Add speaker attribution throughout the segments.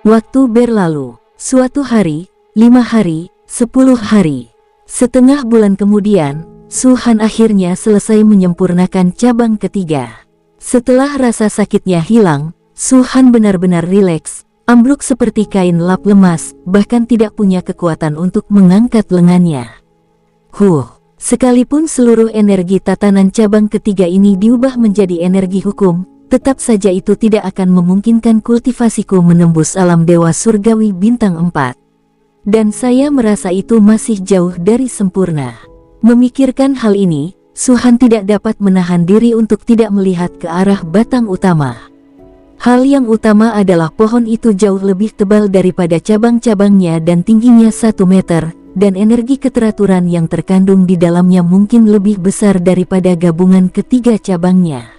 Speaker 1: Waktu berlalu. Suatu hari, 5 hari, 10 hari. Setengah bulan kemudian, Su-han akhirnya selesai menyempurnakan cabang ketiga. Setelah rasa sakitnya hilang, Su-han benar-benar rileks, ambruk seperti kain lap lemas, bahkan tidak punya kekuatan untuk mengangkat lengannya. Sekalipun seluruh energi tatanan cabang ketiga ini diubah menjadi energi hukum, tetap saja itu tidak akan memungkinkan kultivasiku menembus alam dewa surgawi bintang 4. Dan saya merasa itu masih jauh dari sempurna. Memikirkan hal ini, Su-han tidak dapat menahan diri untuk tidak melihat ke arah batang utama. Hal yang utama adalah pohon itu jauh lebih tebal daripada cabang-cabangnya dan tingginya 1 meter, dan energi keteraturan yang terkandung di dalamnya mungkin lebih besar daripada gabungan ketiga cabangnya.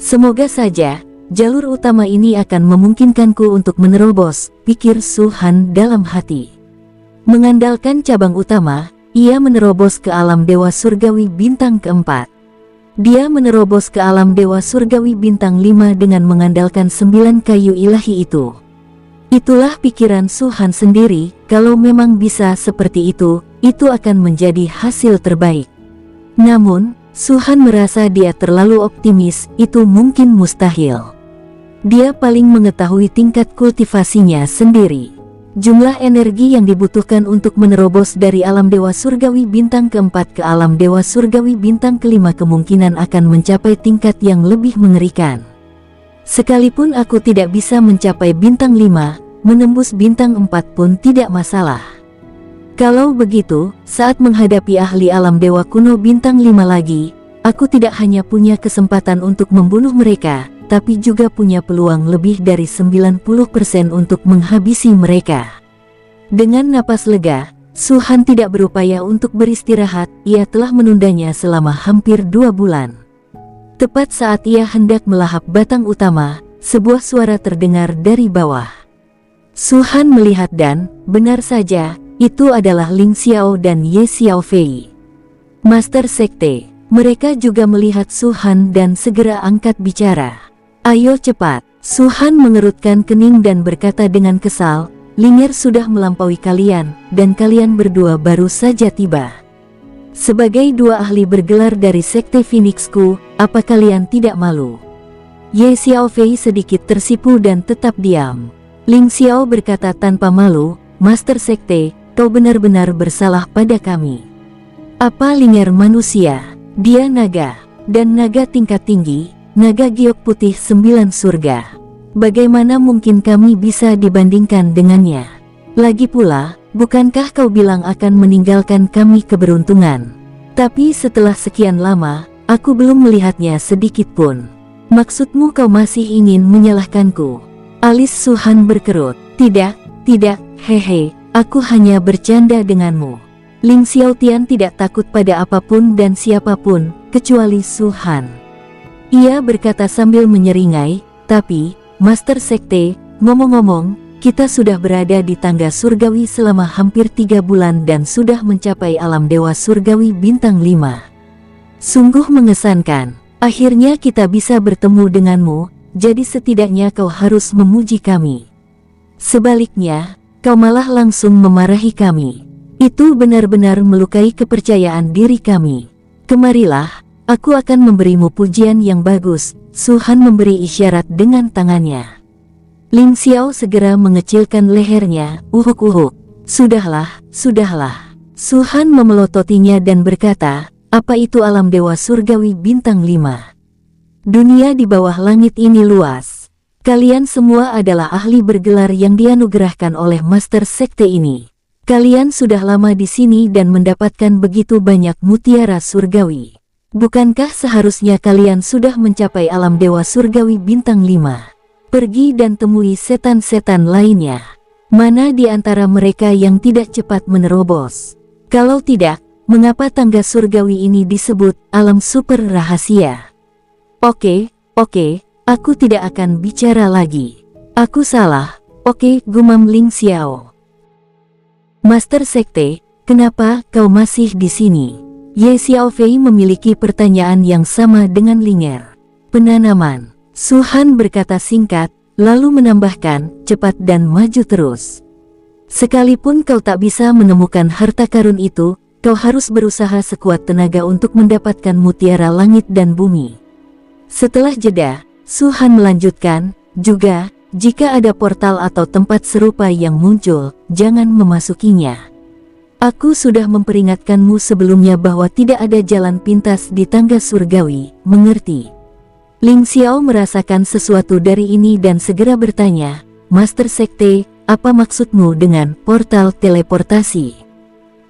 Speaker 1: Semoga saja, jalur utama ini akan memungkinkanku untuk menerobos, pikir Su-han dalam hati. Mengandalkan cabang utama, ia menerobos ke alam dewa surgawi bintang keempat. Dia menerobos ke alam dewa surgawi bintang 5 dengan mengandalkan 9 kayu ilahi itu. Itulah pikiran Su-han sendiri, kalau memang bisa seperti itu akan menjadi hasil terbaik. Namun, Su-han merasa dia terlalu optimis, itu mungkin mustahil. Dia paling mengetahui tingkat kultivasinya sendiri. Jumlah energi yang dibutuhkan untuk menerobos dari alam dewa surgawi bintang keempat ke alam dewa surgawi bintang kelima kemungkinan akan mencapai tingkat yang lebih mengerikan. Sekalipun aku tidak bisa mencapai bintang 5, menembus bintang 4 pun tidak masalah. Kalau begitu, saat menghadapi ahli alam dewa kuno bintang 5 lagi, aku tidak hanya punya kesempatan untuk membunuh mereka, tapi juga punya peluang lebih dari 90% untuk menghabisi mereka. Dengan napas lega, Su-han tidak berupaya untuk beristirahat, ia telah menundanya selama hampir 2 bulan. Tepat saat ia hendak melahap batang utama, sebuah suara terdengar dari bawah. Su-han melihat dan, benar saja, itu adalah Ling Xiao dan Ye Xiaofei. Master Sekte, mereka juga melihat Su-han dan segera angkat bicara. Ayo cepat, Su-han mengerutkan kening dan berkata dengan kesal, Linger sudah melampaui kalian, dan kalian berdua baru saja tiba. Sebagai 2 ahli bergelar dari Sekte Phoenixku, apa kalian tidak malu? Ye Xiaofei sedikit tersipu dan tetap diam. Ling Xiao berkata tanpa malu, Master Sekte, kau benar-benar bersalah pada kami. Apa Linger manusia? Dia naga, dan naga tingkat tinggi. Naga giok putih 9 surga. Bagaimana mungkin kami bisa dibandingkan dengannya? Lagi pula, bukankah kau bilang akan meninggalkan kami keberuntungan? Tapi setelah sekian lama, aku belum melihatnya sedikit pun. Maksudmu kau masih ingin menyalahkanku? Alis Su-han berkerut. Tidak, hehe, aku hanya bercanda denganmu. Ling Xiaotian tidak takut pada apapun dan siapapun, kecuali Su-han. Ia berkata sambil menyeringai, tapi, Master Sekte, ngomong-ngomong, kita sudah berada di tangga surgawi selama hampir 3 bulan dan sudah mencapai alam dewa surgawi bintang 5. Sungguh mengesankan, akhirnya kita bisa bertemu denganmu, jadi setidaknya kau harus memuji kami. Sebaliknya, kau malah langsung memarahi kami. Itu benar-benar melukai kepercayaan diri kami. Kemarilah, aku akan memberimu pujian yang bagus. Su-han memberi isyarat dengan tangannya. Ling Xiao segera mengecilkan lehernya, uhuk-uhuk. Sudahlah. Su-han memelototinya dan berkata, apa itu alam dewa surgawi bintang 5? Dunia di bawah langit ini luas. Kalian semua adalah ahli bergelar yang dianugerahkan oleh Master Sekte ini. Kalian sudah lama di sini dan mendapatkan begitu banyak mutiara surgawi. Bukankah seharusnya kalian sudah mencapai alam dewa surgawi bintang 5? Pergi dan temui setan-setan lainnya. Mana di antara mereka yang tidak cepat menerobos? Kalau tidak, mengapa tangga surgawi ini disebut alam super rahasia? Oke, aku tidak akan bicara lagi. Aku salah, oke, gumam Ling Xiao. Master Sekte, kenapa kau masih di sini? Ye Xiaofei memiliki pertanyaan yang sama dengan Linger. Penanaman. Su-han berkata singkat, lalu menambahkan, cepat dan maju terus. Sekalipun kau tak bisa menemukan harta karun itu, kau harus berusaha sekuat tenaga untuk mendapatkan mutiara langit dan bumi. Setelah jeda, Su Han melanjutkan, juga, jika ada portal atau tempat serupa yang muncul, jangan memasukinya. Aku sudah memperingatkanmu sebelumnya bahwa tidak ada jalan pintas di tangga surgawi, mengerti? Ling Xiao merasakan sesuatu dari ini dan segera bertanya, Master Sekte, apa maksudmu dengan portal teleportasi?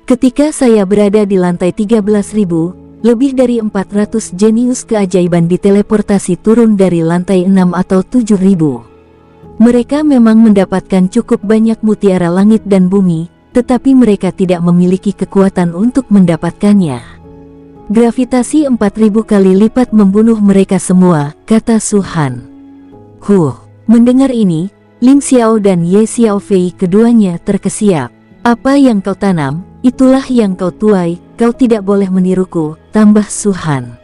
Speaker 1: Ketika saya berada di lantai 13.000, lebih dari 400 jenius keajaiban diteleportasi turun dari lantai 6 atau 7.000. Mereka memang mendapatkan cukup banyak mutiara langit dan bumi, tetapi mereka tidak memiliki kekuatan untuk mendapatkannya. Gravitasi 4.000 kali lipat membunuh mereka semua, kata Su Han. Mendengar ini, Ling Xiao dan Ye Xiaofei keduanya terkesiap. Apa yang kau tanam, itulah yang kau tuai, kau tidak boleh meniruku, tambah Su Han.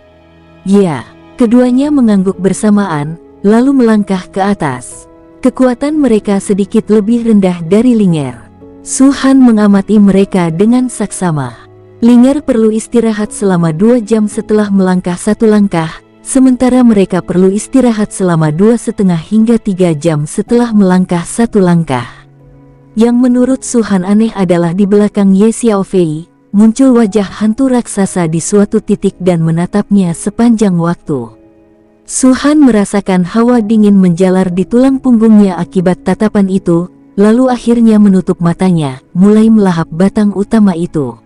Speaker 1: Ya, keduanya mengangguk bersamaan, lalu melangkah ke atas. Kekuatan mereka sedikit lebih rendah dari Linger. Su Han mengamati mereka dengan saksama. Linger perlu istirahat selama 2 jam setelah melangkah 1 langkah, sementara mereka perlu istirahat selama 2,5 hingga 3 jam setelah melangkah 1 langkah. Yang menurut Su Han aneh adalah di belakang Ye Xiaofei, muncul wajah hantu raksasa di suatu titik dan menatapnya sepanjang waktu. Su Han merasakan hawa dingin menjalar di tulang punggungnya akibat tatapan itu, lalu akhirnya menutup matanya, mulai melahap batang utama itu.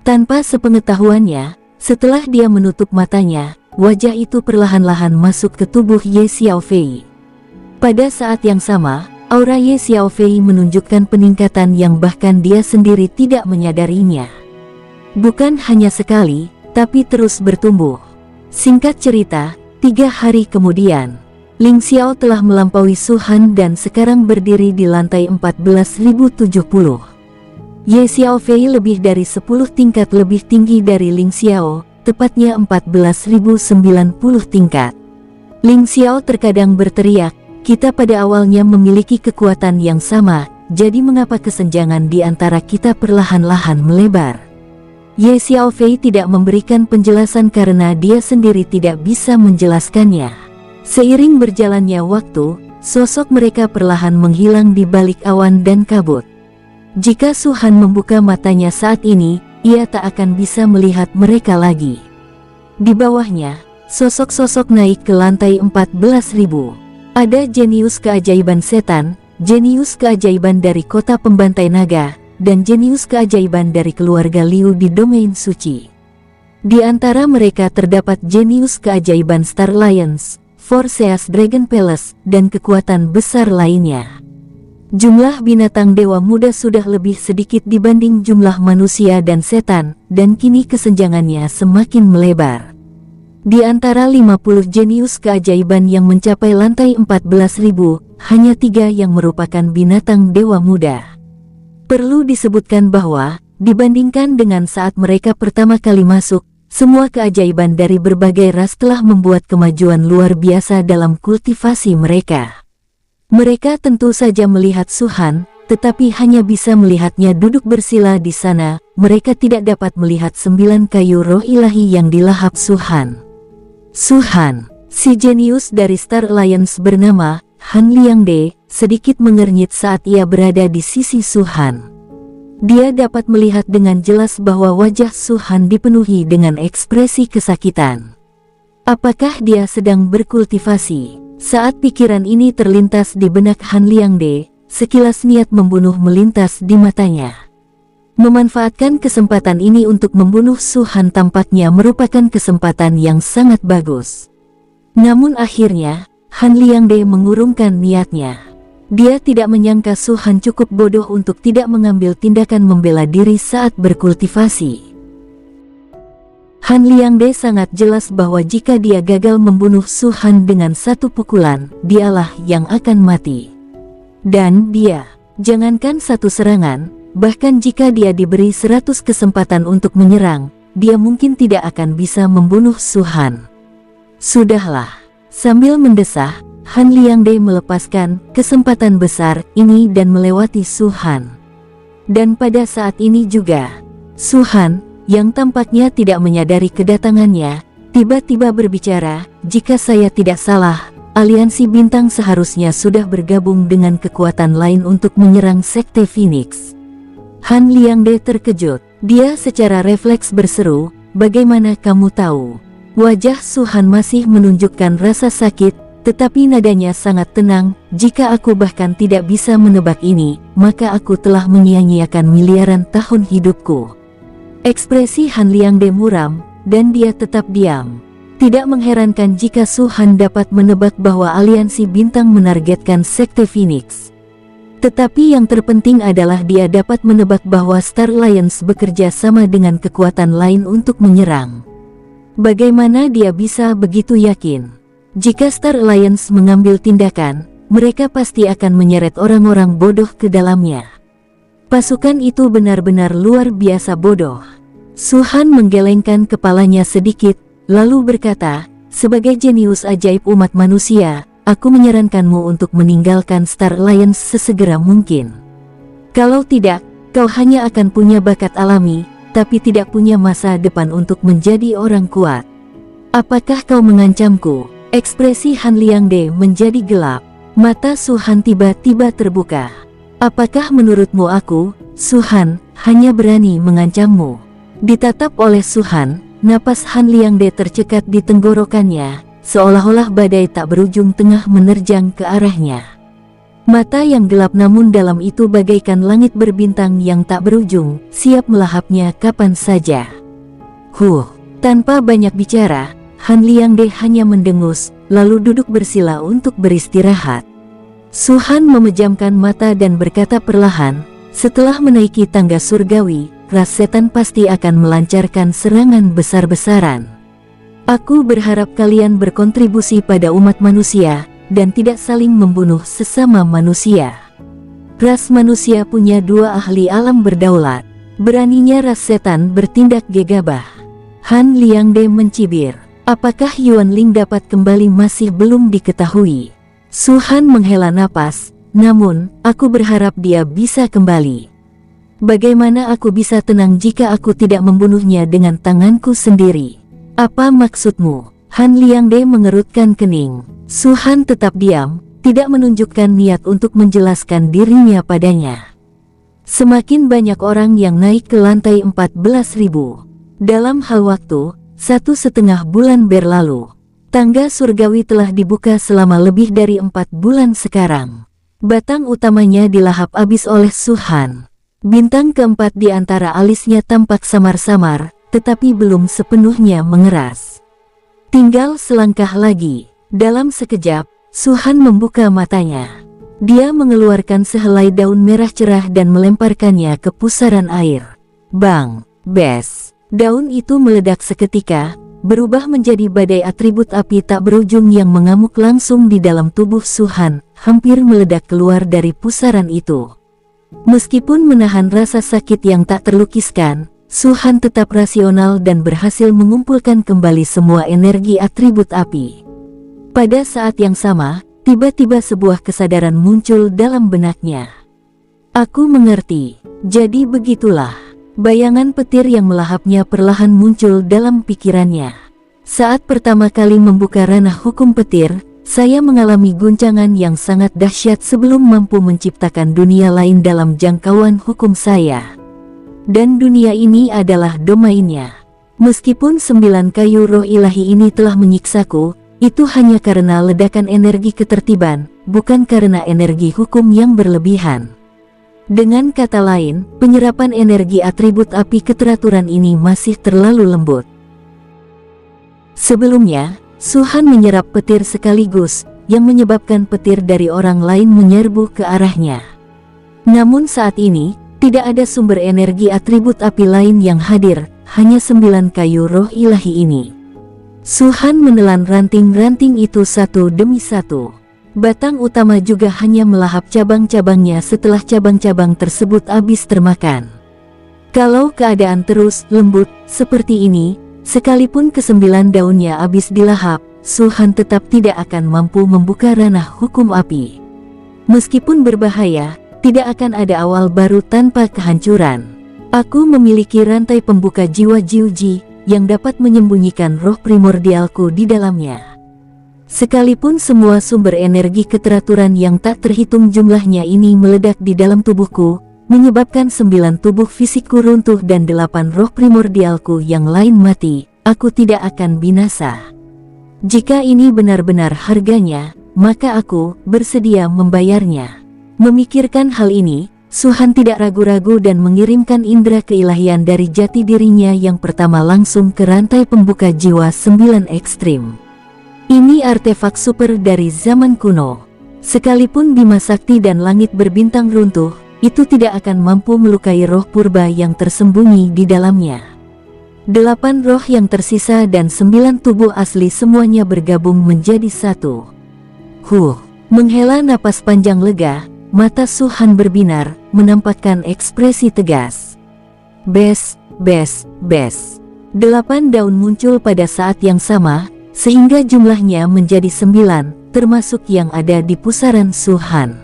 Speaker 1: Tanpa sepengetahuannya, setelah dia menutup matanya, wajah itu perlahan-lahan masuk ke tubuh Ye Xiaofei. Pada saat yang sama, aura Ye Xiaofei menunjukkan peningkatan yang bahkan dia sendiri tidak menyadarinya. Bukan hanya sekali, tapi terus bertumbuh. Singkat cerita, 3 hari kemudian, Ling Xiao telah melampaui Su Han dan sekarang berdiri di lantai 14.070. Ye Xiaofei lebih dari 10 tingkat lebih tinggi dari Ling Xiao, tepatnya 14.090 tingkat. Ling Xiao terkadang berteriak, kita pada awalnya memiliki kekuatan yang sama, jadi mengapa kesenjangan di antara kita perlahan-lahan melebar? Ye Xiaofei tidak memberikan penjelasan karena dia sendiri tidak bisa menjelaskannya. Seiring berjalannya waktu, sosok mereka perlahan menghilang di balik awan dan kabut. Jika Su Han membuka matanya saat ini, ia tak akan bisa melihat mereka lagi. Di bawahnya, sosok-sosok naik ke lantai 14.000. Ada jenius keajaiban setan, jenius keajaiban dari kota pembantai naga, dan jenius keajaiban dari keluarga Liu di domain suci. Di antara mereka terdapat jenius keajaiban Star Alliance, Forseas Dragon Palace, dan kekuatan besar lainnya. Jumlah binatang dewa muda sudah lebih sedikit dibanding jumlah manusia dan setan, dan kini kesenjangannya semakin melebar. Di antara 50 jenius keajaiban yang mencapai lantai 14.000, hanya 3 yang merupakan binatang dewa muda. Perlu disebutkan bahwa, dibandingkan dengan saat mereka pertama kali masuk, semua keajaiban dari berbagai ras telah membuat kemajuan luar biasa dalam kultivasi mereka. Mereka tentu saja melihat Su Han, tetapi hanya bisa melihatnya duduk bersila di sana. Mereka tidak dapat melihat 9 kayu roh ilahi yang dilahap Su Han. Su Han, si jenius dari Star Alliance bernama Han Liangde, sedikit mengernyit saat ia berada di sisi Su Han. Dia dapat melihat dengan jelas bahwa wajah Su Han dipenuhi dengan ekspresi kesakitan. Apakah dia sedang berkultivasi? Saat pikiran ini terlintas di benak Han Liangde, sekilas niat membunuh melintas di matanya. Memanfaatkan kesempatan ini untuk membunuh Su Han tampaknya merupakan kesempatan yang sangat bagus. Namun akhirnya, Han Liangde mengurungkan niatnya. Dia tidak menyangka Su Han cukup bodoh untuk tidak mengambil tindakan membela diri saat berkultivasi. Han Liangde sangat jelas bahwa jika dia gagal membunuh Su Han dengan 1 pukulan, dialah yang akan mati. Dan dia, jangankan 1 serangan, bahkan jika dia diberi 100 kesempatan untuk menyerang, dia mungkin tidak akan bisa membunuh Su Han. Sudahlah, sambil mendesah, Han Liangde melepaskan kesempatan besar ini dan melewati Su Han. Dan pada saat ini juga, Su Han, yang tampaknya tidak menyadari kedatangannya, tiba-tiba berbicara, "Jika saya tidak salah, aliansi bintang seharusnya sudah bergabung dengan kekuatan lain untuk menyerang Sekte Phoenix." Han Liangde terkejut. Dia secara refleks berseru, "Bagaimana kamu tahu?" Wajah Su Han masih menunjukkan rasa sakit, tetapi nadanya sangat tenang. "Jika aku bahkan tidak bisa menebak ini, maka aku telah menyia-nyiakan miliaran tahun hidupku." Ekspresi Han Liangde muram, dan dia tetap diam. Tidak mengherankan jika Su Han dapat menebak bahwa aliansi bintang menargetkan Sekte Phoenix. Tetapi yang terpenting adalah dia dapat menebak bahwa Star Alliance bekerja sama dengan kekuatan lain untuk menyerang. Bagaimana dia bisa begitu yakin? Jika Star Alliance mengambil tindakan, mereka pasti akan menyeret orang-orang bodoh ke dalamnya. Pasukan itu benar-benar luar biasa bodoh. Su Han menggelengkan kepalanya sedikit, lalu berkata, "Sebagai jenius ajaib umat manusia, aku menyarankanmu untuk meninggalkan Star Alliance sesegera mungkin. Kalau tidak, kau hanya akan punya bakat alami, tapi tidak punya masa depan untuk menjadi orang kuat." "Apakah kau mengancamku?" Ekspresi Han Liangde menjadi gelap. Mata Su Han tiba-tiba terbuka. "Apakah menurutmu aku, Su Han, hanya berani mengancammu?" Ditatap oleh Su Han, napas Han Liangde tercekat di tenggorokannya, seolah-olah badai tak berujung tengah menerjang ke arahnya. Mata yang gelap namun dalam itu bagaikan langit berbintang yang tak berujung, siap melahapnya kapan saja. Tanpa banyak bicara, Han Liangde hanya mendengus, lalu duduk bersila untuk beristirahat. Su Han memejamkan mata dan berkata perlahan, "Setelah menaiki tangga surgawi, ras setan pasti akan melancarkan serangan besar-besaran. Aku berharap kalian berkontribusi pada umat manusia, dan tidak saling membunuh sesama manusia. Ras manusia punya dua ahli alam berdaulat. Beraninya ras setan bertindak gegabah." Han Liangde mencibir. Apakah Yuan Ling dapat kembali masih belum diketahui. Su Han menghela napas, "Namun, aku berharap dia bisa kembali. Bagaimana aku bisa tenang jika aku tidak membunuhnya dengan tanganku sendiri?" "Apa maksudmu?" Han Liangde mengerutkan kening. Su Han tetap diam, tidak menunjukkan niat untuk menjelaskan dirinya padanya. Semakin banyak orang yang naik ke lantai 14.000. Dalam hal waktu 1,5 bulan berlalu, tangga surgawi telah dibuka selama lebih dari 4 bulan sekarang. Batang utamanya dilahap habis oleh Su Han. Bintang keempat di antara alisnya tampak samar-samar, tetapi belum sepenuhnya mengeras. Tinggal selangkah lagi. Dalam sekejap, Su Han membuka matanya. Dia mengeluarkan sehelai daun merah cerah dan melemparkannya ke pusaran air. Bang! Bes! Daun itu meledak seketika, berubah menjadi badai atribut api tak berujung yang mengamuk langsung di dalam tubuh Su Han, hampir meledak keluar dari pusaran itu. Meskipun menahan rasa sakit yang tak terlukiskan, Su Han tetap rasional dan berhasil mengumpulkan kembali semua energi atribut api. Pada saat yang sama, tiba-tiba sebuah kesadaran muncul dalam benaknya. "Aku mengerti. Jadi begitulah." Bayangan petir yang melahapnya perlahan muncul dalam pikirannya. "Saat pertama kali membuka ranah hukum petir, saya mengalami guncangan yang sangat dahsyat sebelum mampu menciptakan dunia lain dalam jangkauan hukum saya. Dan dunia ini adalah domainnya. Meskipun 9 kayu roh ilahi ini telah menyiksaku, itu hanya karena ledakan energi ketertiban, bukan karena energi hukum yang berlebihan. Dengan kata lain, penyerapan energi atribut api keteraturan ini masih terlalu lembut. Sebelumnya, Su Han menyerap petir sekaligus, yang menyebabkan petir dari orang lain menyerbu ke arahnya. Namun saat ini, tidak ada sumber energi atribut api lain yang hadir, hanya 9 kayu roh ilahi ini. Su Han menelan ranting-ranting itu satu demi satu. Batang utama juga hanya melahap cabang-cabangnya setelah cabang-cabang tersebut habis termakan. Kalau keadaan terus lembut seperti ini, sekalipun ke-9 daunnya habis dilahap, Su Han tetap tidak akan mampu membuka ranah hukum api. Meskipun berbahaya, tidak akan ada awal baru tanpa kehancuran. Aku memiliki rantai pembuka jiwa Jiuji yang dapat menyembunyikan roh primordialku di dalamnya. Sekalipun semua sumber energi keteraturan yang tak terhitung jumlahnya ini meledak di dalam tubuhku, menyebabkan 9 tubuh fisikku runtuh dan 8 roh primordialku yang lain mati, aku tidak akan binasa. Jika ini benar-benar harganya, maka aku bersedia membayarnya. Memikirkan hal ini, Su Han tidak ragu-ragu dan mengirimkan indera keilahian dari jati dirinya yang pertama langsung ke rantai pembuka jiwa 9 ekstrim. Ini artefak super dari zaman kuno. Sekalipun Bima Sakti dan langit berbintang runtuh, itu tidak akan mampu melukai roh purba yang tersembunyi di dalamnya. 8 roh yang tersisa dan 9 tubuh asli semuanya bergabung menjadi satu. Menghela napas panjang lega, mata Su Han berbinar, menampakkan ekspresi tegas. Bes. 8 daun muncul pada saat yang sama, sehingga jumlahnya menjadi 9, termasuk yang ada di pusaran Su Han.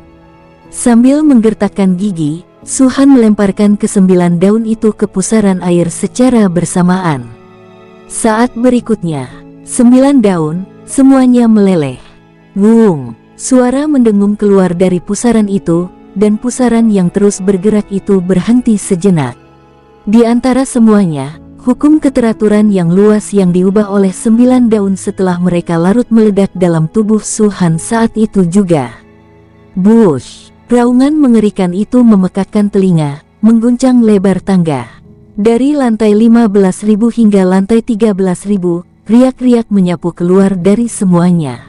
Speaker 1: Sambil menggertakkan gigi, Su Han melemparkan ke-9 daun itu ke pusaran air secara bersamaan. Saat berikutnya, 9 daun, semuanya meleleh. Wung! Suara mendengung keluar dari pusaran itu, dan pusaran yang terus bergerak itu berhenti sejenak. Di antara semuanya, hukum keteraturan yang luas yang diubah oleh 9 daun setelah mereka larut meledak dalam tubuh Su Han saat itu juga. Bush! Raungan mengerikan itu memekakkan telinga, mengguncang lebar tangga. Dari lantai 15.000 hingga lantai 13.000, riak-riak menyapu keluar dari semuanya.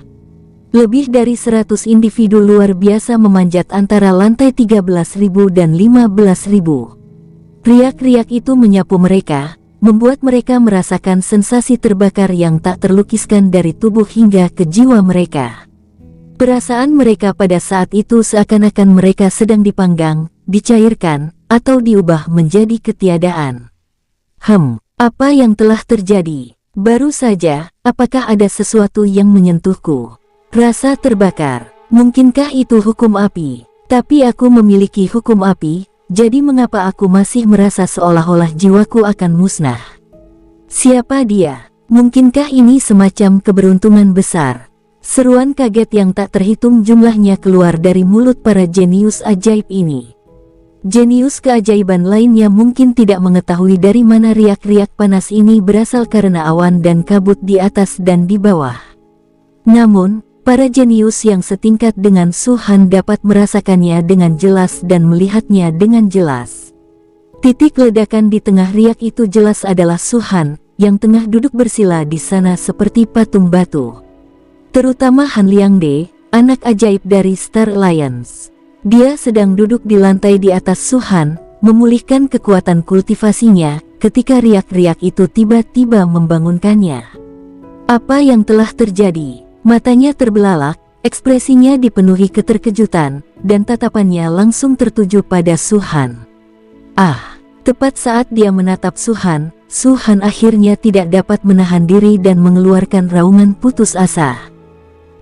Speaker 1: Lebih dari 100 individu luar biasa memanjat antara lantai 13.000 dan 15.000. Riak-riak itu menyapu mereka, membuat mereka merasakan sensasi terbakar yang tak terlukiskan dari tubuh hingga ke jiwa mereka. Perasaan mereka pada saat itu seakan-akan mereka sedang dipanggang, dicairkan, atau diubah menjadi ketiadaan. Apa yang telah terjadi? Baru saja, apakah ada sesuatu yang menyentuhku? Rasa terbakar. Mungkinkah itu hukum api? Tapi aku memiliki hukum api, jadi mengapa aku masih merasa seolah-olah jiwaku akan musnah? Siapa dia? Mungkinkah ini semacam keberuntungan besar? Seruan kaget yang tak terhitung jumlahnya keluar dari mulut para jenius ajaib ini. Jenius keajaiban lainnya mungkin tidak mengetahui dari mana riak-riak panas ini berasal karena awan dan kabut di atas dan di bawah. Namun, para jenius yang setingkat dengan Su Han dapat merasakannya dengan jelas dan melihatnya dengan jelas. Titik ledakan di tengah riak itu jelas adalah Su Han, yang tengah duduk bersila di sana seperti patung batu. Terutama Han Liangde, anak ajaib dari Star Alliance. Dia sedang duduk di lantai di atas Su Han, memulihkan kekuatan kultivasinya, ketika riak-riak itu tiba-tiba membangunkannya. Apa yang telah terjadi? Matanya terbelalak, ekspresinya dipenuhi keterkejutan, dan tatapannya langsung tertuju pada Su Han. Tepat saat dia menatap Su Han akhirnya tidak dapat menahan diri dan mengeluarkan raungan putus asa.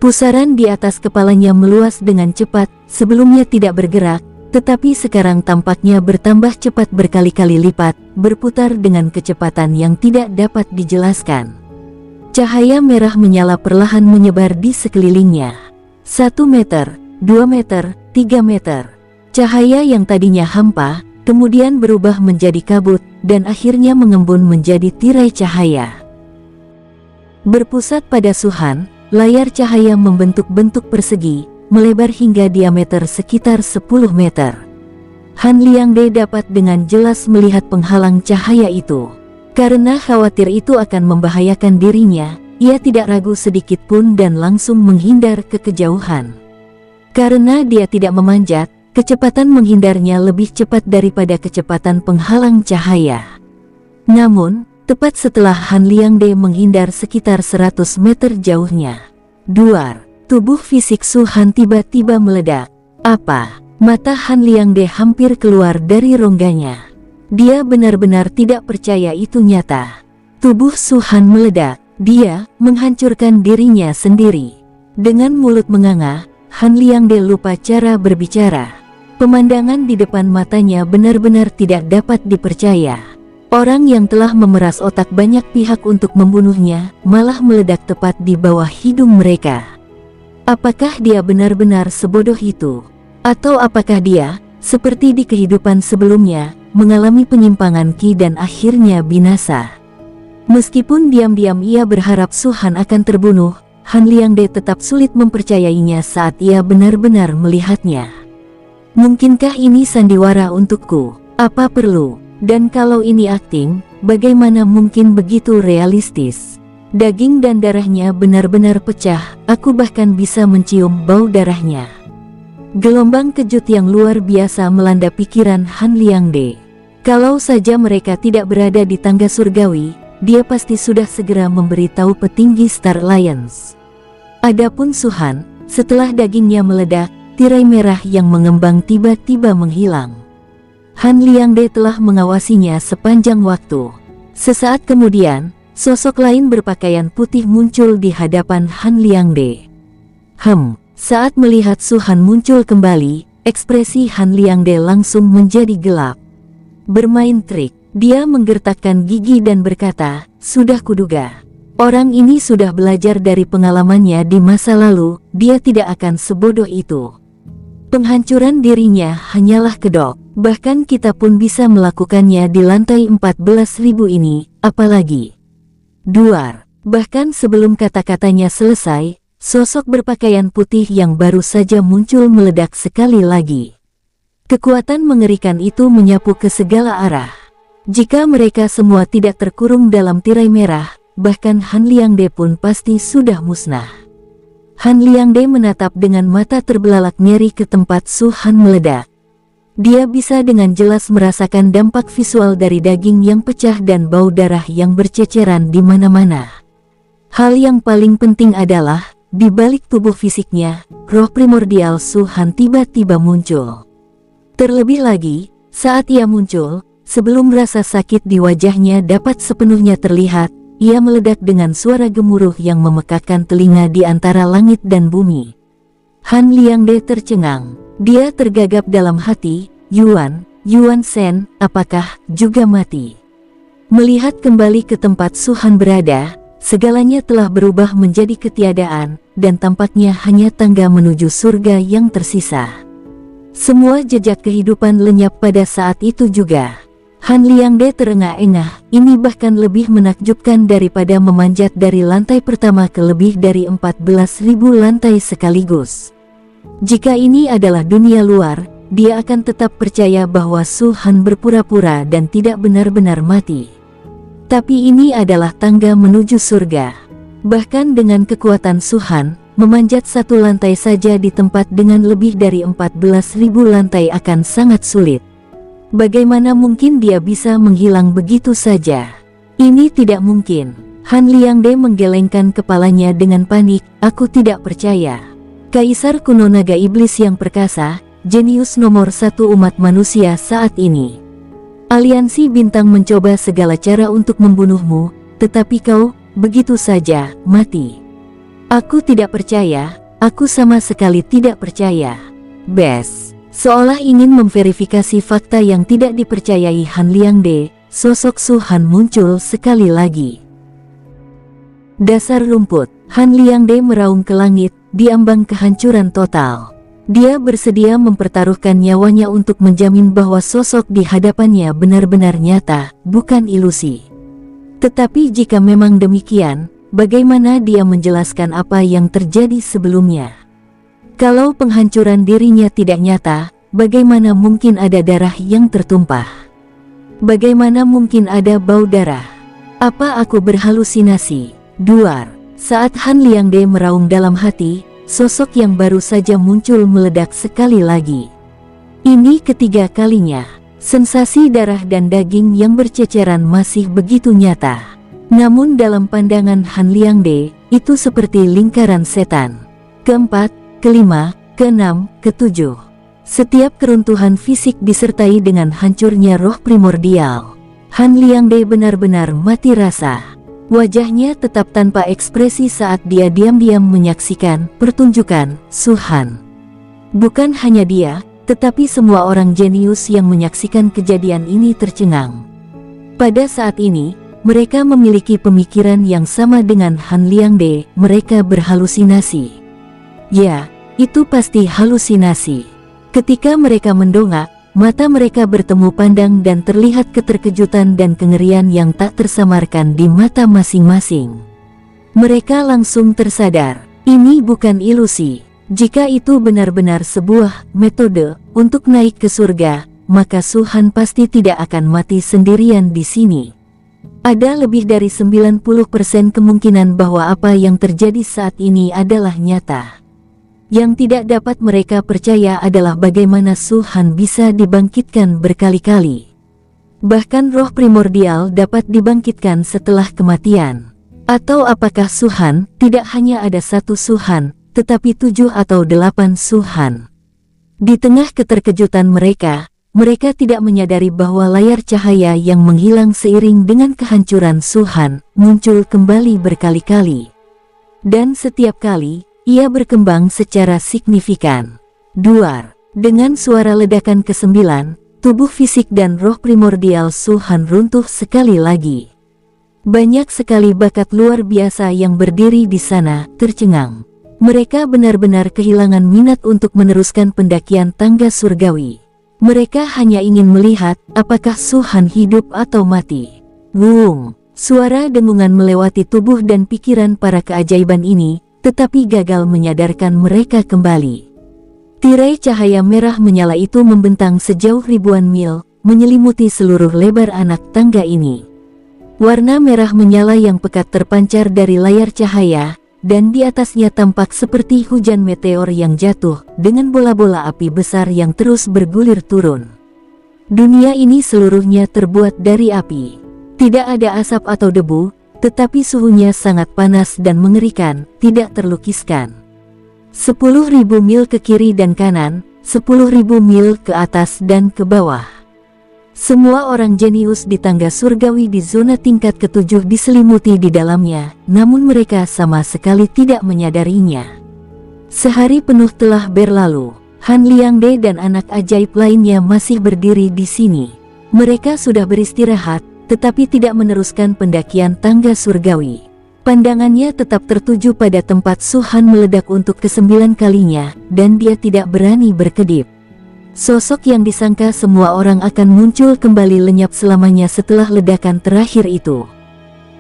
Speaker 1: Pusaran di atas kepalanya meluas dengan cepat, sebelumnya tidak bergerak, tetapi sekarang tampaknya bertambah cepat berkali-kali lipat, berputar dengan kecepatan yang tidak dapat dijelaskan. Cahaya merah menyala perlahan menyebar di sekelilingnya. 1 meter, 2 meter, 3 meter. Cahaya yang tadinya hampa, kemudian berubah menjadi kabut, dan akhirnya mengembun menjadi tirai cahaya. Berpusat pada Su Han, layar cahaya membentuk-bentuk persegi, melebar hingga diameter sekitar 10 meter. Han Liangde dapat dengan jelas melihat penghalang cahaya itu. Karena khawatir itu akan membahayakan dirinya, ia tidak ragu sedikit pun dan langsung menghindar ke kejauhan. Karena dia tidak memanjat, kecepatan menghindarnya lebih cepat daripada kecepatan penghalang cahaya. Namun, tepat setelah Han Liangde menghindar sekitar 100 meter jauhnya, duar, tubuh fisik Su Han tiba-tiba meledak. Mata Han Liangde hampir keluar dari rongganya. Dia benar-benar tidak percaya itu nyata. Tubuh Su Han meledak, Dia menghancurkan dirinya sendiri. Dengan mulut menganga, Han Liangde lupa cara berbicara. Pemandangan di depan matanya benar-benar tidak dapat dipercaya. Orang yang telah memeras otak banyak pihak untuk membunuhnya, malah meledak tepat di bawah hidung mereka. Apakah dia benar-benar sebodoh itu? Atau apakah dia, seperti di kehidupan sebelumnya, mengalami penyimpangan ki dan akhirnya binasa? Meskipun diam-diam ia berharap Su Han akan terbunuh, Han Liangde tetap sulit mempercayainya saat ia benar-benar melihatnya. Mungkinkah ini sandiwara untukku? Apa perlu? Dan kalau ini akting, bagaimana mungkin begitu realistis? Daging dan darahnya benar-benar pecah, aku bahkan bisa mencium bau darahnya. Gelombang kejut yang luar biasa melanda pikiran Han Liangde. Kalau saja mereka tidak berada di tangga surgawi, dia pasti sudah segera memberitahu petinggi Star Alliance. Adapun Su Han, setelah dagingnya meledak, tirai merah yang mengembang tiba-tiba menghilang. Han Liangde telah mengawasinya sepanjang waktu. Sesaat kemudian, sosok lain berpakaian putih muncul di hadapan Han Liangde. Saat melihat Su Han muncul kembali, ekspresi Han Liangde langsung menjadi gelap. Bermain trik. Dia menggertakkan gigi dan berkata, sudah kuduga. Orang ini sudah belajar dari pengalamannya di masa lalu, dia tidak akan sebodoh itu. Penghancuran dirinya hanyalah kedok, bahkan kita pun bisa melakukannya di lantai 14.000 ini, apalagi. Duar. Bahkan sebelum kata-katanya selesai, sosok berpakaian putih yang baru saja muncul meledak sekali lagi. Kekuatan mengerikan itu menyapu ke segala arah. Jika mereka semua tidak terkurung dalam tirai merah, bahkan Han Liangde pun pasti sudah musnah. Han Liangde menatap dengan mata terbelalak nyeri ke tempat Su Han meledak. Dia bisa dengan jelas merasakan dampak visual dari daging yang pecah dan bau darah yang berceceran di mana-mana. Hal yang paling penting adalah, di balik tubuh fisiknya, roh primordial Su Han tiba-tiba muncul. Terlebih lagi, saat ia muncul, sebelum rasa sakit di wajahnya dapat sepenuhnya terlihat, ia meledak dengan suara gemuruh yang memekakkan telinga di antara langit dan bumi. Han Liangde tercengang. Dia tergagap dalam hati, Yuan Shen, apakah juga mati? Melihat kembali ke tempat Su Han berada, segalanya telah berubah menjadi ketiadaan, dan tampaknya hanya tangga menuju surga yang tersisa. Semua jejak kehidupan lenyap pada saat itu juga. Han Liangde terengah-engah, ini bahkan lebih menakjubkan daripada memanjat dari lantai pertama ke lebih dari 14.000 lantai sekaligus. Jika ini adalah dunia luar, dia akan tetap percaya bahwa Su Han berpura-pura dan tidak benar-benar mati. Tapi ini adalah tangga menuju surga. Bahkan dengan kekuatan Su Han, memanjat satu lantai saja di tempat dengan lebih dari 14.000 lantai akan sangat sulit. Bagaimana mungkin dia bisa menghilang begitu saja? Ini tidak mungkin. Han Liangde menggelengkan kepalanya dengan panik, aku tidak percaya. Kaisar kuno naga iblis yang perkasa, jenius nomor 1 umat manusia saat ini. Aliansi bintang mencoba segala cara untuk membunuhmu, tetapi kau, begitu saja, mati. Aku tidak percaya, aku sama sekali tidak percaya. Bes. Seolah ingin memverifikasi fakta yang tidak dipercayai Han Liangde, sosok Su Han muncul sekali lagi. Dasar rumput, Han Liangde meraung ke langit, diambang kehancuran total. Dia bersedia mempertaruhkan nyawanya untuk menjamin bahwa sosok di hadapannya benar-benar nyata, bukan ilusi. Tetapi jika memang demikian, bagaimana dia menjelaskan apa yang terjadi sebelumnya? Kalau penghancuran dirinya tidak nyata, bagaimana mungkin ada darah yang tertumpah? Bagaimana mungkin ada bau darah? Apa aku berhalusinasi? Duar. Saat Han Liangde meraung dalam hati, sosok yang baru saja muncul meledak sekali lagi. Ini ketiga kalinya. Sensasi darah dan daging yang berceceran masih begitu nyata. Namun dalam pandangan Han Liangde, itu seperti lingkaran setan. Keempat, kelima, keenam, ketujuh. Setiap keruntuhan fisik disertai dengan hancurnya roh primordial. Han Liangde benar-benar mati rasa. Wajahnya tetap tanpa ekspresi saat dia diam-diam menyaksikan pertunjukan Su-han. Bukan hanya dia, tetapi semua orang jenius yang menyaksikan kejadian ini tercengang. Pada saat ini, mereka memiliki pemikiran yang sama dengan Han Liangde, mereka berhalusinasi. Ya, itu pasti halusinasi. Ketika mereka mendongak, mata mereka bertemu pandang dan terlihat keterkejutan dan kengerian yang tak tersamarkan di mata masing-masing. Mereka langsung tersadar, ini bukan ilusi. Jika itu benar-benar sebuah metode untuk naik ke surga, maka Su-han pasti tidak akan mati sendirian di sini. Ada lebih dari 90% kemungkinan bahwa apa yang terjadi saat ini adalah nyata. Yang tidak dapat mereka percaya adalah bagaimana Su-han bisa dibangkitkan berkali-kali. Bahkan roh primordial dapat dibangkitkan setelah kematian. Atau apakah Su-han tidak hanya ada satu Su-han, tetapi 7 atau 8 Su-han? Di tengah keterkejutan mereka tidak menyadari bahwa layar cahaya yang menghilang seiring dengan kehancuran Su-han muncul kembali berkali-kali. Dan setiap kali, ia berkembang secara signifikan. Duar. Dengan suara ledakan ke-9, tubuh fisik dan roh primordial Su-han runtuh sekali lagi. Banyak sekali bakat luar biasa yang berdiri di sana tercengang. Mereka benar-benar kehilangan minat untuk meneruskan pendakian tangga surgawi. Mereka hanya ingin melihat apakah Su-han hidup atau mati. Wung. Suara dengungan melewati tubuh dan pikiran para keajaiban ini, tetapi gagal menyadarkan mereka kembali. Tirai cahaya merah menyala itu membentang sejauh ribuan mil, menyelimuti seluruh lebar anak tangga ini. Warna merah menyala yang pekat terpancar dari layar cahaya, dan di atasnya tampak seperti hujan meteor yang jatuh, dengan bola-bola api besar yang terus bergulir turun. Dunia ini seluruhnya terbuat dari api. Tidak ada asap atau debu, tetapi suhunya sangat panas dan mengerikan, tidak terlukiskan. 10.000 mil ke kiri dan kanan, 10.000 mil ke atas dan ke bawah. Semua orang jenius di tangga surgawi di zona tingkat ke-7 diselimuti di dalamnya, namun mereka sama sekali tidak menyadarinya. Sehari penuh telah berlalu, Han Liangde dan anak ajaib lainnya masih berdiri di sini. Mereka sudah beristirahat, tetapi tidak meneruskan pendakian tangga surgawi. Pandangannya tetap tertuju pada tempat Su-han meledak untuk ke-9 kalinya, dan dia tidak berani berkedip. Sosok yang disangka semua orang akan muncul kembali lenyap selamanya setelah ledakan terakhir itu.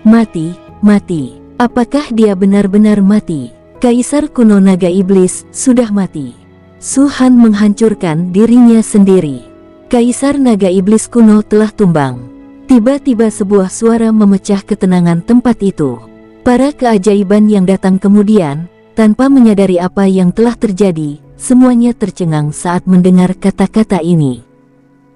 Speaker 1: Mati, mati. Apakah dia benar-benar mati? Kaisar kuno naga iblis sudah mati. Su-han menghancurkan dirinya sendiri. Kaisar naga iblis kuno telah tumbang. Tiba-tiba sebuah suara memecah ketenangan tempat itu. Para keajaiban yang datang kemudian, tanpa menyadari apa yang telah terjadi, semuanya tercengang saat mendengar kata-kata ini.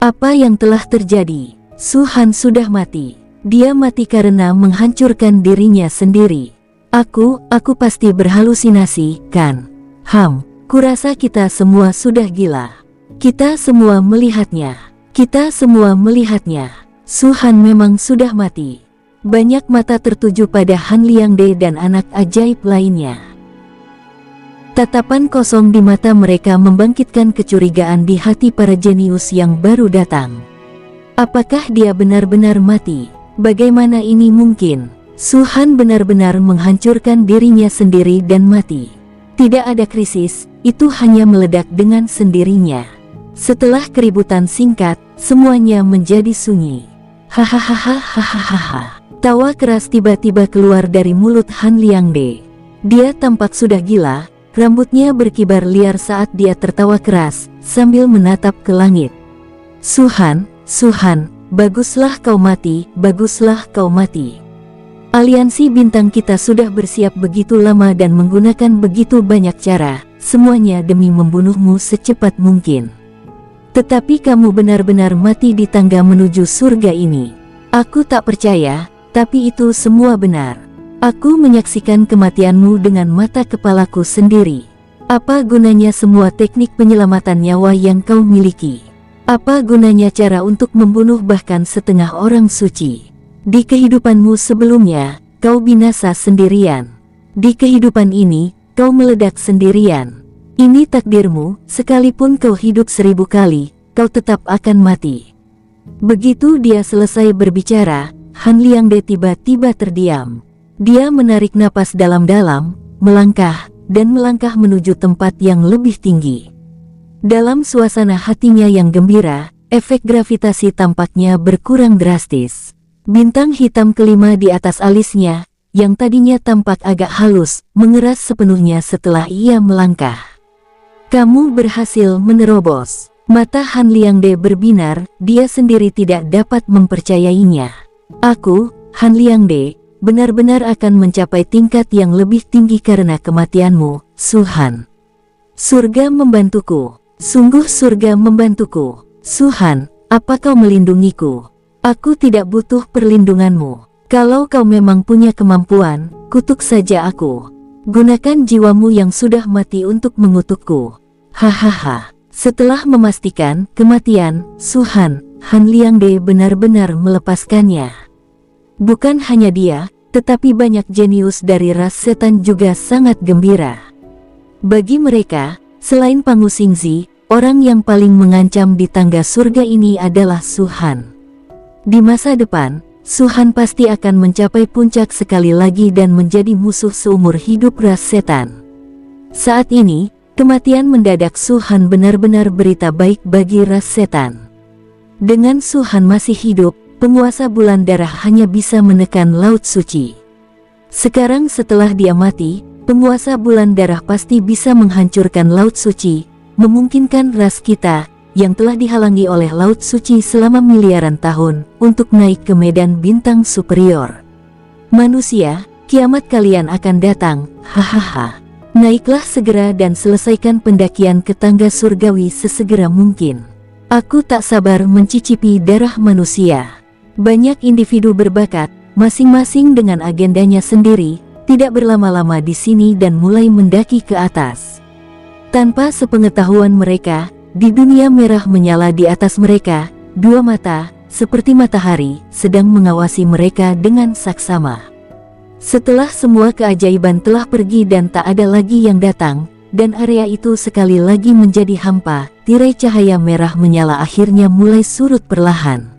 Speaker 1: Apa yang telah terjadi? Su-han sudah mati. Dia mati karena menghancurkan dirinya sendiri. Aku pasti berhalusinasi, kan? Kurasa kita semua sudah gila. Kita semua melihatnya. Su-han memang sudah mati. Banyak mata tertuju pada Han Liangde dan anak ajaib lainnya. Tatapan kosong di mata mereka membangkitkan kecurigaan di hati para jenius yang baru datang. Apakah dia benar-benar mati? Bagaimana ini mungkin? Su-han benar-benar menghancurkan dirinya sendiri dan mati. Tidak ada krisis, itu hanya meledak dengan sendirinya. Setelah keributan singkat, semuanya menjadi sunyi. Hahaha. Tawa keras tiba-tiba keluar dari mulut Han Liangde. Dia tampak sudah gila, rambutnya berkibar liar saat dia tertawa keras, sambil menatap ke langit. Su-han, baguslah kau mati. Aliansi bintang kita sudah bersiap begitu lama dan menggunakan begitu banyak cara, semuanya demi membunuhmu secepat mungkin. Tetapi kamu benar-benar mati di tangga menuju surga ini. Aku tak percaya, tapi itu semua benar. Aku menyaksikan kematianmu dengan mata kepalaku sendiri. Apa gunanya semua teknik penyelamatan nyawa yang kau miliki? Apa gunanya cara untuk membunuh bahkan setengah orang suci? Di kehidupanmu sebelumnya, kau binasa sendirian. Di kehidupan ini, kau meledak sendirian. Ini takdirmu, sekalipun kau hidup 1000 kali, kau tetap akan mati. Begitu dia selesai berbicara, Han Liangde tiba-tiba terdiam. Dia menarik napas dalam-dalam, melangkah menuju tempat yang lebih tinggi. Dalam suasana hatinya yang gembira, efek gravitasi tampaknya berkurang drastis. Bintang hitam kelima di atas alisnya, yang tadinya tampak agak halus, mengeras sepenuhnya setelah ia melangkah. Kamu berhasil menerobos. Mata Han Liangde berbinar, dia sendiri tidak dapat mempercayainya. Aku, Han Liangde, benar-benar akan mencapai tingkat yang lebih tinggi karena kematianmu, Su Han. Surga membantuku. Sungguh surga membantuku. Su Han, apa kau melindungiku? Aku tidak butuh perlindunganmu. Kalau kau memang punya kemampuan, kutuk saja aku. Gunakan jiwamu yang sudah mati untuk mengutukku. Hahaha. Setelah memastikan kematian Su Han, Han Liangde benar-benar melepaskannya. Bukan hanya dia, tetapi banyak jenius dari ras setan juga sangat gembira. Bagi mereka, selain Pangu Xingzi, orang yang paling mengancam di tangga surga ini adalah Su Han. Di masa depan, Su Han pasti akan mencapai puncak sekali lagi dan menjadi musuh seumur hidup ras setan. Saat ini, kematian mendadak Su Han benar-benar berita baik bagi ras setan. Dengan Su Han masih hidup, penguasa bulan darah hanya bisa menekan Laut Suci. Sekarang setelah dia mati, penguasa bulan darah pasti bisa menghancurkan Laut Suci, memungkinkan ras kita, yang telah dihalangi oleh Laut Suci selama miliaran tahun, untuk naik ke medan bintang superior. Manusia, kiamat kalian akan datang, hahaha. Naiklah segera dan selesaikan pendakian ke tangga surgawi sesegera mungkin. Aku tak sabar mencicipi darah manusia. Banyak individu berbakat, masing-masing dengan agendanya sendiri, tidak berlama-lama di sini dan mulai mendaki ke atas. Tanpa sepengetahuan mereka, di dunia merah menyala di atas mereka, dua mata, seperti matahari, sedang mengawasi mereka dengan saksama. Setelah semua keajaiban telah pergi dan tak ada lagi yang datang, dan area itu sekali lagi menjadi hampa, tirai cahaya merah menyala akhirnya mulai surut perlahan.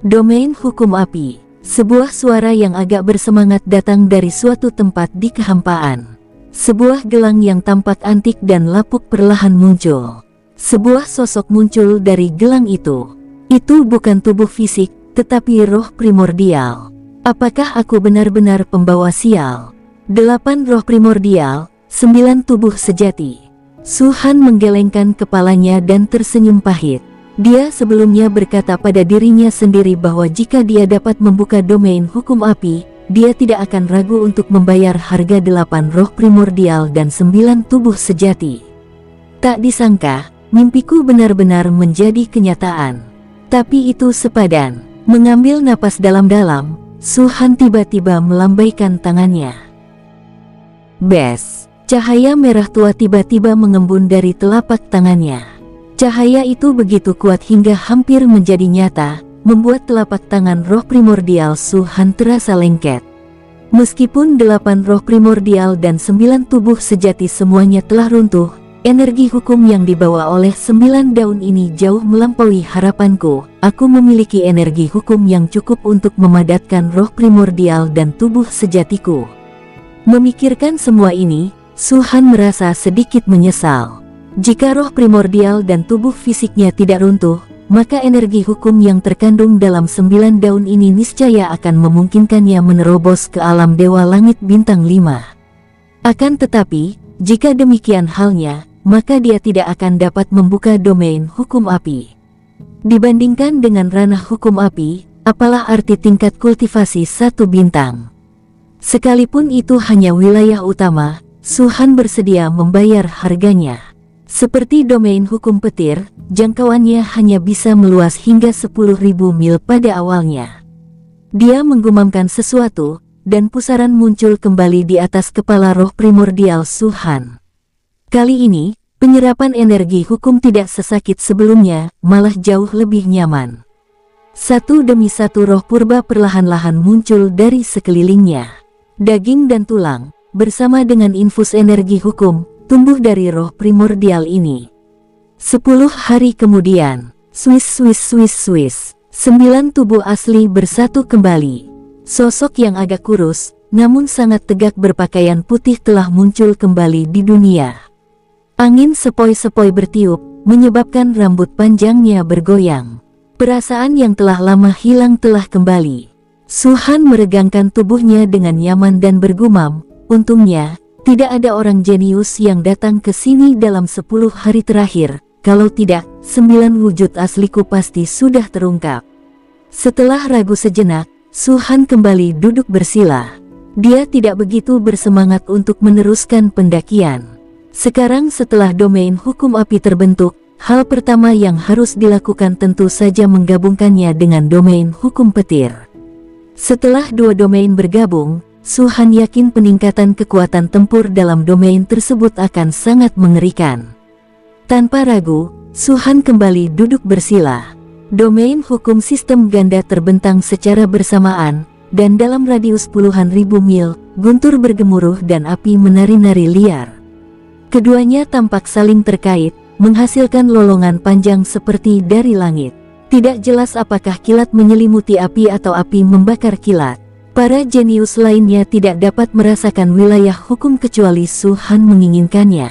Speaker 1: Domain hukum api. Sebuah suara yang agak bersemangat datang dari suatu tempat di kehampaan. Sebuah gelang yang tampak antik dan lapuk perlahan muncul. Sebuah sosok muncul dari gelang itu. Itu bukan tubuh fisik, tetapi roh primordial. Apakah aku benar-benar pembawa sial? 8 roh primordial, 9 tubuh sejati. Su Han menggelengkan kepalanya dan tersenyum pahit. Dia sebelumnya berkata pada dirinya sendiri bahwa jika dia dapat membuka domain hukum api, dia tidak akan ragu untuk membayar harga 8 roh primordial dan 9 tubuh sejati. Tak disangka, mimpiku benar-benar menjadi kenyataan. Tapi itu sepadan. Mengambil napas dalam-dalam, Su Han tiba-tiba melambaikan tangannya. Bes! Cahaya merah tua tiba-tiba mengembun dari telapak tangannya. Cahaya itu begitu kuat hingga hampir menjadi nyata, membuat telapak tangan roh primordial Su Han terasa lengket. Meskipun 8 roh primordial dan 9 tubuh sejati semuanya telah runtuh, energi hukum yang dibawa oleh 9 daun ini jauh melampaui harapanku. Aku memiliki energi hukum yang cukup untuk memadatkan roh primordial dan tubuh sejatiku. Memikirkan semua ini, Su Han merasa sedikit menyesal. Jika roh primordial dan tubuh fisiknya tidak runtuh, maka energi hukum yang terkandung dalam 9 daun ini niscaya akan memungkinkannya menerobos ke alam Dewa Langit Bintang 5. Akan tetapi, jika demikian halnya, maka dia tidak akan dapat membuka domain hukum api. Dibandingkan dengan ranah hukum api, apalah arti tingkat kultivasi 1 bintang? Sekalipun itu hanya wilayah utama, Su Han bersedia membayar harganya. Seperti domain hukum petir, jangkauannya hanya bisa meluas hingga 10.000 mil pada awalnya. Dia menggumamkan sesuatu, dan pusaran muncul kembali di atas kepala roh primordial Su Han. Kali ini, penyerapan energi hukum tidak sesakit sebelumnya, malah jauh lebih nyaman. Satu demi satu roh purba perlahan-lahan muncul dari sekelilingnya. daging dan tulang, bersama dengan infus energi hukum, tumbuh dari roh primordial ini. 10 hari kemudian, Swiss. 9 tubuh asli bersatu kembali. Sosok yang agak kurus, namun sangat tegak berpakaian putih telah muncul kembali di dunia. Angin sepoi-sepoi bertiup, menyebabkan rambut panjangnya bergoyang. Perasaan yang telah lama hilang telah kembali. Su-Han meregangkan tubuhnya dengan nyaman dan bergumam, untungnya, tidak ada orang jenius yang datang ke sini dalam 10 hari terakhir, kalau tidak, 9 wujud asliku pasti sudah terungkap. Setelah ragu sejenak, Su-Han kembali duduk bersila. Dia tidak begitu bersemangat untuk meneruskan pendakian. Sekarang setelah domain hukum api terbentuk, hal pertama yang harus dilakukan tentu saja menggabungkannya dengan domain hukum petir. Setelah dua domain bergabung, Su-Han yakin peningkatan kekuatan tempur dalam domain tersebut akan sangat mengerikan. Tanpa ragu, Su-Han kembali duduk bersila. Domain hukum sistem ganda terbentang secara bersamaan, dan dalam radius puluhan ribu mil, guntur bergemuruh dan api menari-nari liar. Keduanya tampak saling terkait, menghasilkan lolongan panjang seperti dari langit. Tidak jelas apakah kilat menyelimuti api atau api membakar kilat. Para jenius lainnya tidak dapat merasakan wilayah hukum kecuali Su-Han menginginkannya.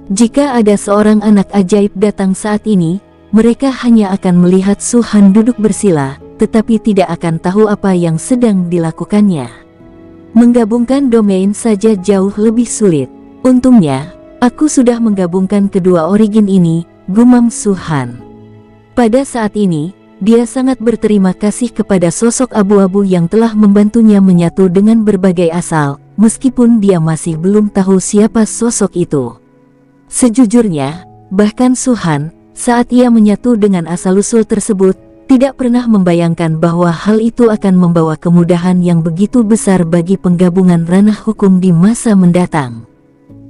Speaker 1: Jika ada seorang anak ajaib datang saat ini, mereka hanya akan melihat Su-Han duduk bersila, tetapi tidak akan tahu apa yang sedang dilakukannya. Menggabungkan domain saja jauh lebih sulit. Untungnya, aku sudah menggabungkan kedua origin ini, gumam Su-Han. Pada saat ini, dia sangat berterima kasih kepada sosok abu-abu yang telah membantunya menyatu dengan berbagai asal, meskipun dia masih belum tahu siapa sosok itu. Sejujurnya, bahkan Su-Han, saat ia menyatu dengan asal-usul tersebut, tidak pernah membayangkan bahwa hal itu akan membawa kemudahan yang begitu besar bagi penggabungan ranah hukum di masa mendatang.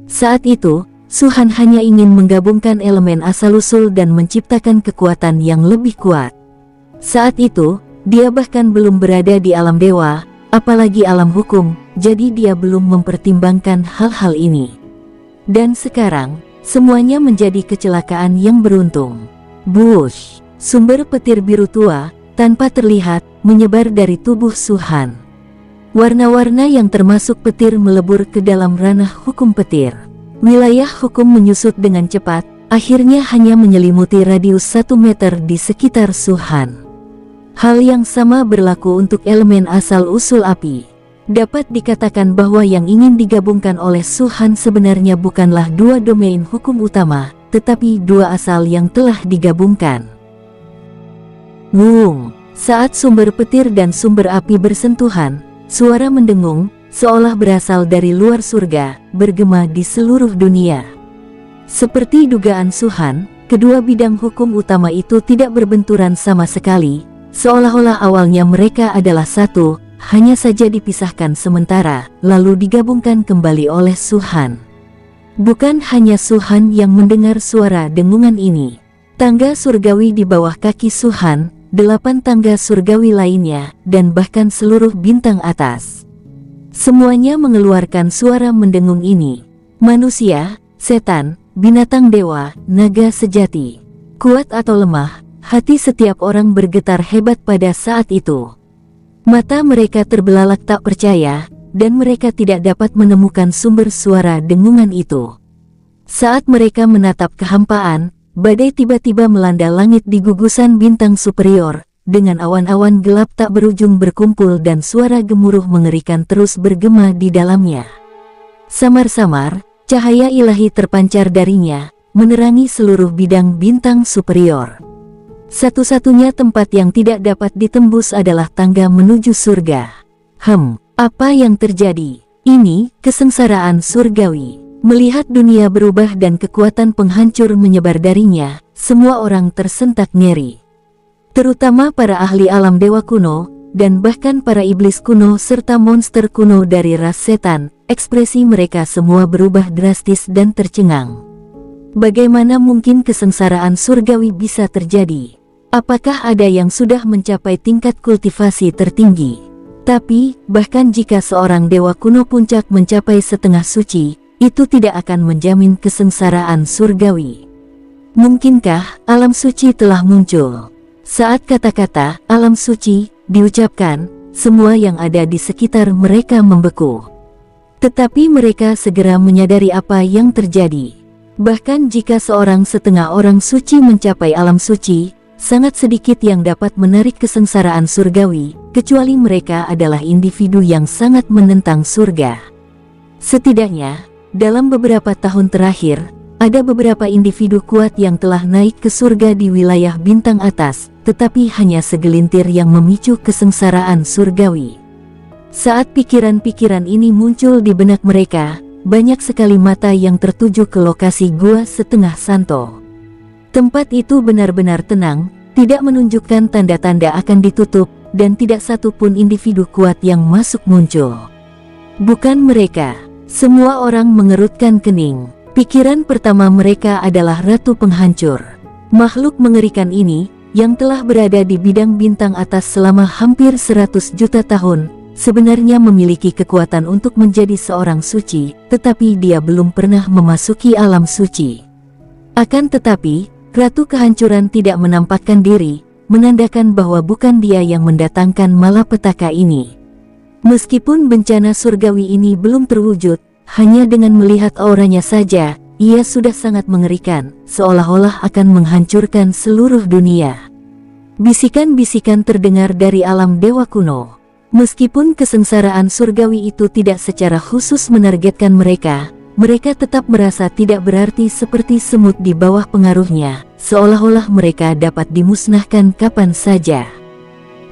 Speaker 1: Saat itu, Su-Han hanya ingin menggabungkan elemen asal-usul dan menciptakan kekuatan yang lebih kuat. Saat itu, dia bahkan belum berada di alam dewa, apalagi alam hukum, jadi dia belum mempertimbangkan hal-hal ini. Dan sekarang, semuanya menjadi kecelakaan yang beruntung. Bush, sumber petir biru tua, tanpa terlihat, menyebar dari tubuh Su-Han. Warna-warna yang termasuk petir melebur ke dalam ranah hukum petir. Wilayah hukum menyusut dengan cepat, akhirnya hanya menyelimuti radius 1 meter di sekitar Su-Han. Hal yang sama berlaku untuk elemen asal-usul api. Dapat dikatakan bahwa yang ingin digabungkan oleh Su-Han sebenarnya bukanlah dua domain hukum utama, tetapi dua asal yang telah digabungkan. Wung! Saat sumber petir dan sumber api bersentuhan, suara mendengung, seolah berasal dari luar surga, bergema di seluruh dunia. Seperti dugaan Su-Han, kedua bidang hukum utama itu tidak berbenturan sama sekali, seolah-olah awalnya mereka adalah satu, hanya saja dipisahkan sementara, lalu digabungkan kembali oleh Su-Han. Bukan hanya Su-Han yang mendengar suara dengungan ini. Tangga surgawi di bawah kaki Su-Han, 8 tangga surgawi lainnya, dan bahkan seluruh bintang atas. Semuanya mengeluarkan suara mendengung ini. Manusia, setan, binatang dewa, naga sejati. Kuat atau lemah, hati setiap orang bergetar hebat pada saat itu. Mata mereka terbelalak tak percaya, dan mereka tidak dapat menemukan sumber suara dengungan itu. Saat mereka menatap kehampaan, badai tiba-tiba melanda langit di gugusan bintang superior, dengan awan-awan gelap tak berujung berkumpul dan suara gemuruh mengerikan terus bergema di dalamnya. Samar-samar, cahaya ilahi terpancar darinya, menerangi seluruh bidang bintang superior. Satu-satunya tempat yang tidak dapat ditembus adalah tangga menuju surga. Apa yang terjadi? Ini kesengsaraan surgawi. Melihat dunia berubah dan kekuatan penghancur menyebar darinya, semua orang tersentak ngeri. Terutama para ahli alam dewa kuno, dan bahkan para iblis kuno serta monster kuno dari ras setan, ekspresi mereka semua berubah drastis dan tercengang. Bagaimana mungkin kesengsaraan surgawi bisa terjadi? Apakah ada yang sudah mencapai tingkat kultivasi tertinggi? Tapi, bahkan jika seorang dewa kuno puncak mencapai setengah suci, itu tidak akan menjamin kesengsaraan surgawi. Mungkinkah alam suci telah muncul? Saat kata-kata alam suci diucapkan, semua yang ada di sekitar mereka membeku. Tetapi mereka segera menyadari apa yang terjadi. Bahkan jika seorang setengah orang suci mencapai alam suci, sangat sedikit yang dapat menarik kesengsaraan surgawi, kecuali mereka adalah individu yang sangat menentang surga. Setidaknya, dalam beberapa tahun terakhir, ada beberapa individu kuat yang telah naik ke surga di wilayah bintang atas, tetapi hanya segelintir yang memicu kesengsaraan surgawi. Saat pikiran-pikiran ini muncul di benak mereka, banyak sekali mata yang tertuju ke lokasi gua setengah santo. Tempat itu benar-benar tenang, tidak menunjukkan tanda-tanda akan ditutup, dan tidak satu pun individu kuat yang masuk muncul. Bukan mereka. Semua orang mengerutkan kening. Pikiran pertama mereka adalah Ratu Penghancur. Makhluk mengerikan ini, yang telah berada di bidang bintang atas selama hampir 100 juta tahun, sebenarnya memiliki kekuatan untuk menjadi seorang suci, tetapi dia belum pernah memasuki alam suci. Akan tetapi, Ratu Kehancuran tidak menampakkan diri, menandakan bahwa bukan dia yang mendatangkan malapetaka ini. Meskipun bencana surgawi ini belum terwujud, hanya dengan melihat auranya saja, ia sudah sangat mengerikan, seolah-olah akan menghancurkan seluruh dunia. Bisikan-bisikan terdengar dari alam dewa kuno. Meskipun kesengsaraan surgawi itu tidak secara khusus menargetkan mereka, mereka tetap merasa tidak berarti seperti semut di bawah pengaruhnya, seolah-olah mereka dapat dimusnahkan kapan saja.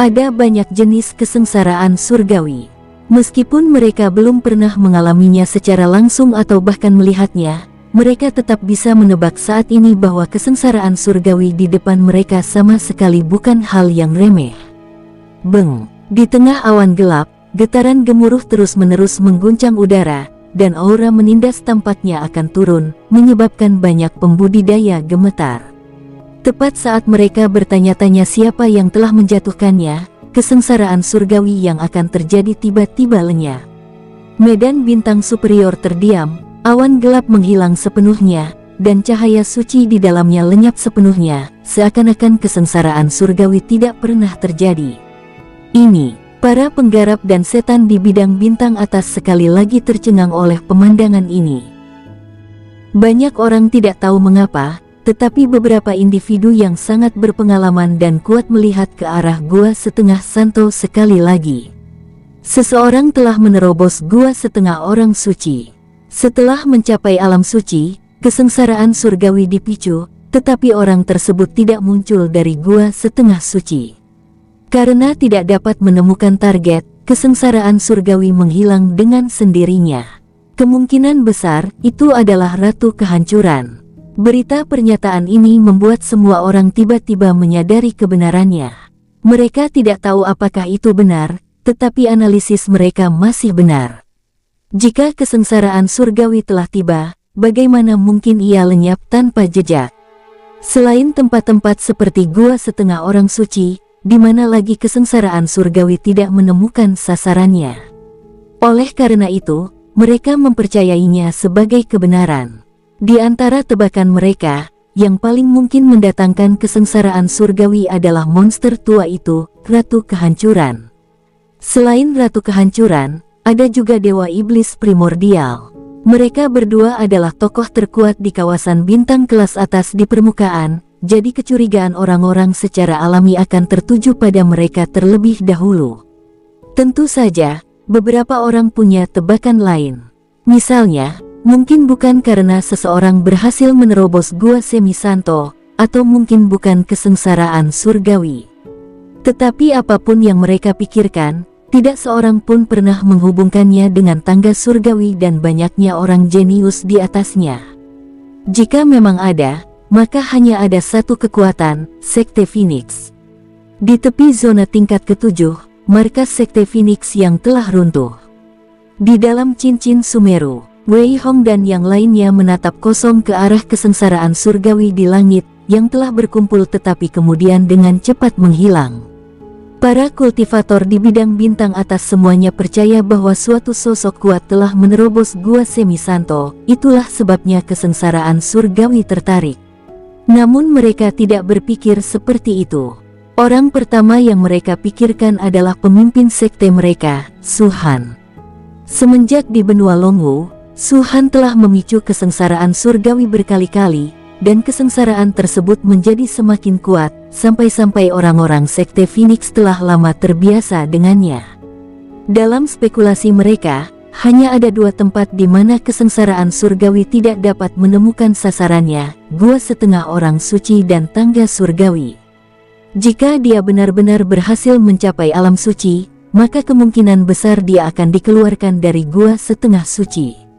Speaker 1: Ada banyak jenis kesengsaraan surgawi. Meskipun mereka belum pernah mengalaminya secara langsung atau bahkan melihatnya, mereka tetap bisa menebak saat ini bahwa kesengsaraan surgawi di depan mereka sama sekali bukan hal yang remeh. Beng! Di tengah awan gelap, getaran gemuruh terus-menerus mengguncang udara, dan aura menindas tampaknya akan turun, menyebabkan banyak pembudidaya gemetar. Tepat saat mereka bertanya-tanya siapa yang telah menjatuhkannya, kesengsaraan surgawi yang akan terjadi tiba-tiba lenyap. Medan bintang superior terdiam, awan gelap menghilang sepenuhnya, dan cahaya suci di dalamnya lenyap sepenuhnya, seakan-akan kesengsaraan surgawi tidak pernah terjadi. Ini, para penggarap dan setan di bidang bintang atas sekali lagi tercengang oleh pemandangan ini. Banyak orang tidak tahu mengapa, tetapi beberapa individu yang sangat berpengalaman dan kuat melihat ke arah gua setengah santo sekali lagi. Seseorang telah menerobos gua setengah orang suci. Setelah mencapai alam suci, kesengsaraan surgawi dipicu, tetapi orang tersebut tidak muncul dari gua setengah suci. Karena tidak dapat menemukan target, kesengsaraan surgawi menghilang dengan sendirinya. Kemungkinan besar, itu adalah Ratu Kehancuran. Berita pernyataan ini membuat semua orang tiba-tiba menyadari kebenarannya. Mereka tidak tahu apakah itu benar, tetapi analisis mereka masih benar. Jika kesengsaraan surgawi telah tiba, bagaimana mungkin ia lenyap tanpa jejak? Selain tempat-tempat seperti gua setengah orang suci, di mana lagi kesengsaraan surgawi tidak menemukan sasarannya. Oleh karena itu, mereka mempercayainya sebagai kebenaran. Di antara tebakan mereka, yang paling mungkin mendatangkan kesengsaraan surgawi adalah monster tua itu, Ratu Kehancuran. Selain Ratu Kehancuran, ada juga Dewa Iblis Primordial. Mereka berdua adalah tokoh terkuat di kawasan bintang kelas atas di permukaan, jadi kecurigaan orang-orang secara alami akan tertuju pada mereka terlebih dahulu. Tentu saja, beberapa orang punya tebakan lain. Misalnya, mungkin bukan karena seseorang berhasil menerobos gua semi-santo, atau mungkin bukan kesengsaraan surgawi. Tetapi apapun yang mereka pikirkan, tidak seorang pun pernah menghubungkannya dengan tangga surgawi dan banyaknya orang jenius di atasnya. Jika memang ada, maka hanya ada satu kekuatan, Sekte Phoenix. Di tepi zona tingkat ke-7, markas Sekte Phoenix yang telah runtuh. Di dalam cincin Sumeru, Wei Hong dan yang lainnya menatap kosong ke arah kesengsaraan surgawi di langit, yang telah berkumpul tetapi kemudian dengan cepat menghilang. Para kultivator di bidang bintang atas semuanya percaya bahwa suatu sosok kuat telah menerobos gua Semisanto, itulah sebabnya kesengsaraan surgawi tertarik. Namun mereka tidak berpikir seperti itu. Orang pertama yang mereka pikirkan adalah pemimpin sekte mereka, Su Han. Semenjak di benua Longwu, Su Han telah memicu kesengsaraan surgawi berkali-kali, dan kesengsaraan tersebut menjadi semakin kuat, sampai-sampai orang-orang sekte Phoenix telah lama terbiasa dengannya. Dalam spekulasi mereka, hanya ada dua tempat di mana kesengsaraan surgawi tidak dapat menemukan sasarannya, gua setengah orang suci dan tangga surgawi. Jika dia benar-benar berhasil mencapai alam suci, maka kemungkinan besar dia akan dikeluarkan dari gua setengah suci.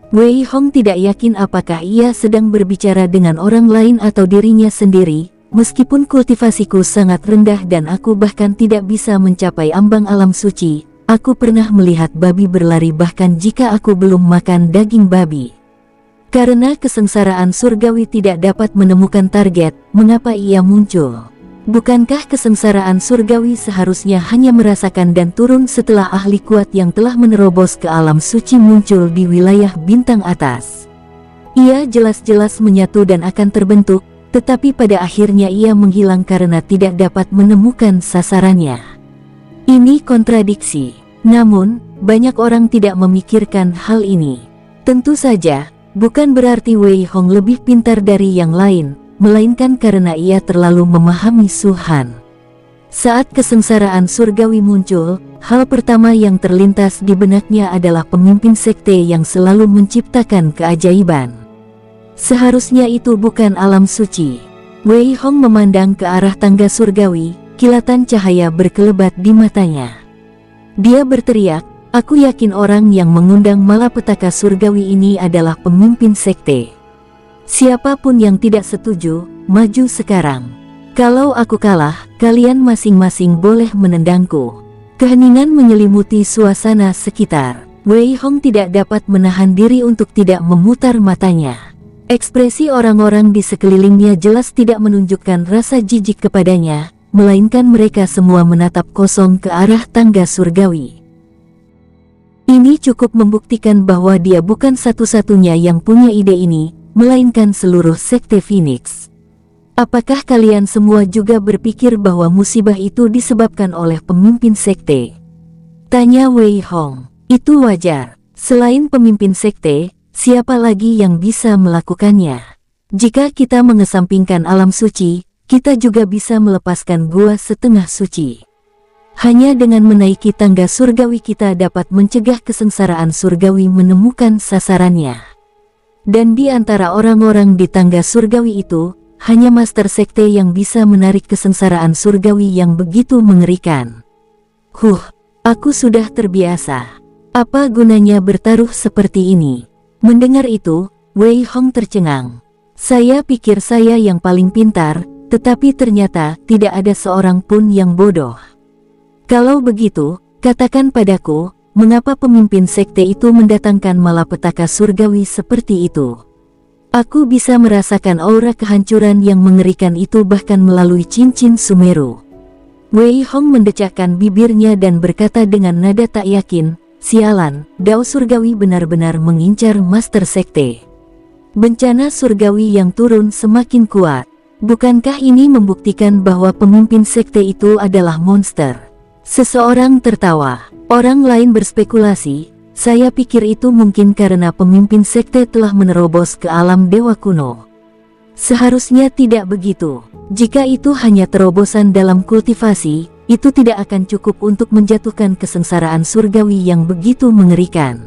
Speaker 1: Wei Hong tidak yakin apakah ia sedang berbicara dengan orang lain atau dirinya sendiri. Meskipun kultivasiku sangat rendah dan aku bahkan tidak bisa mencapai ambang alam suci, aku pernah melihat babi berlari bahkan jika aku belum makan daging babi. Karena kesengsaraan surgawi tidak dapat menemukan target, mengapa ia muncul? Bukankah kesengsaraan surgawi seharusnya hanya merasakan dan turun setelah ahli kuat yang telah menerobos ke alam suci muncul di wilayah bintang atas? Ia jelas-jelas menyatu dan akan terbentuk, tetapi pada akhirnya ia menghilang karena tidak dapat menemukan sasarannya. Ini kontradiksi. Namun, banyak orang tidak memikirkan hal ini. Tentu saja, bukan berarti Wei Hong lebih pintar dari yang lain, melainkan karena ia terlalu memahami Su Han. Saat kesengsaraan surgawi muncul, hal pertama yang terlintas di benaknya adalah pemimpin sekte yang selalu menciptakan keajaiban. Seharusnya itu bukan alam suci. Wei Hong memandang ke arah tangga surgawi, kilatan cahaya berkelebat di matanya. Dia berteriak, "Aku yakin orang yang mengundang malapetaka surgawi ini adalah pemimpin sekte. Siapapun yang tidak setuju, maju sekarang. Kalau aku kalah, kalian masing-masing boleh menendangku." Keheningan menyelimuti suasana sekitar. Wei Hong tidak dapat menahan diri untuk tidak memutar matanya. Ekspresi orang-orang di sekelilingnya jelas tidak menunjukkan rasa jijik kepadanya, melainkan mereka semua menatap kosong ke arah tangga surgawi. Ini cukup membuktikan bahwa dia bukan satu-satunya yang punya ide ini, melainkan seluruh sekte Phoenix. Apakah kalian semua juga berpikir bahwa musibah itu disebabkan oleh pemimpin sekte? Tanya Wei Hong. Itu wajar. Selain pemimpin sekte, siapa lagi yang bisa melakukannya? Jika kita mengesampingkan alam suci, kita juga bisa melepaskan gua setengah suci. Hanya dengan menaiki tangga surgawi kita dapat mencegah kesengsaraan surgawi menemukan sasarannya. Dan di antara orang-orang di tangga surgawi itu, hanya master sekte yang bisa menarik kesengsaraan surgawi yang begitu mengerikan. Aku sudah terbiasa. Apa gunanya bertaruh seperti ini? Mendengar itu, Wei Hong tercengang. Saya pikir saya yang paling pintar, tetapi ternyata tidak ada seorang pun yang bodoh. Kalau begitu, katakan padaku, mengapa pemimpin sekte itu mendatangkan malapetaka surgawi seperti itu? Aku bisa merasakan aura kehancuran yang mengerikan itu bahkan melalui cincin Sumeru. Wei Hong mendecakkan bibirnya dan berkata dengan nada tak yakin, "Sialan, dao surgawi benar-benar mengincar master sekte. Bencana surgawi yang turun semakin kuat. Bukankah ini membuktikan bahwa pemimpin sekte itu adalah monster?" Seseorang tertawa. Orang lain berspekulasi, "Saya pikir itu mungkin karena pemimpin sekte telah menerobos ke alam dewa kuno." Seharusnya tidak begitu. Jika itu hanya terobosan dalam kultivasi, itu tidak akan cukup untuk menjatuhkan kesengsaraan surgawi yang begitu mengerikan.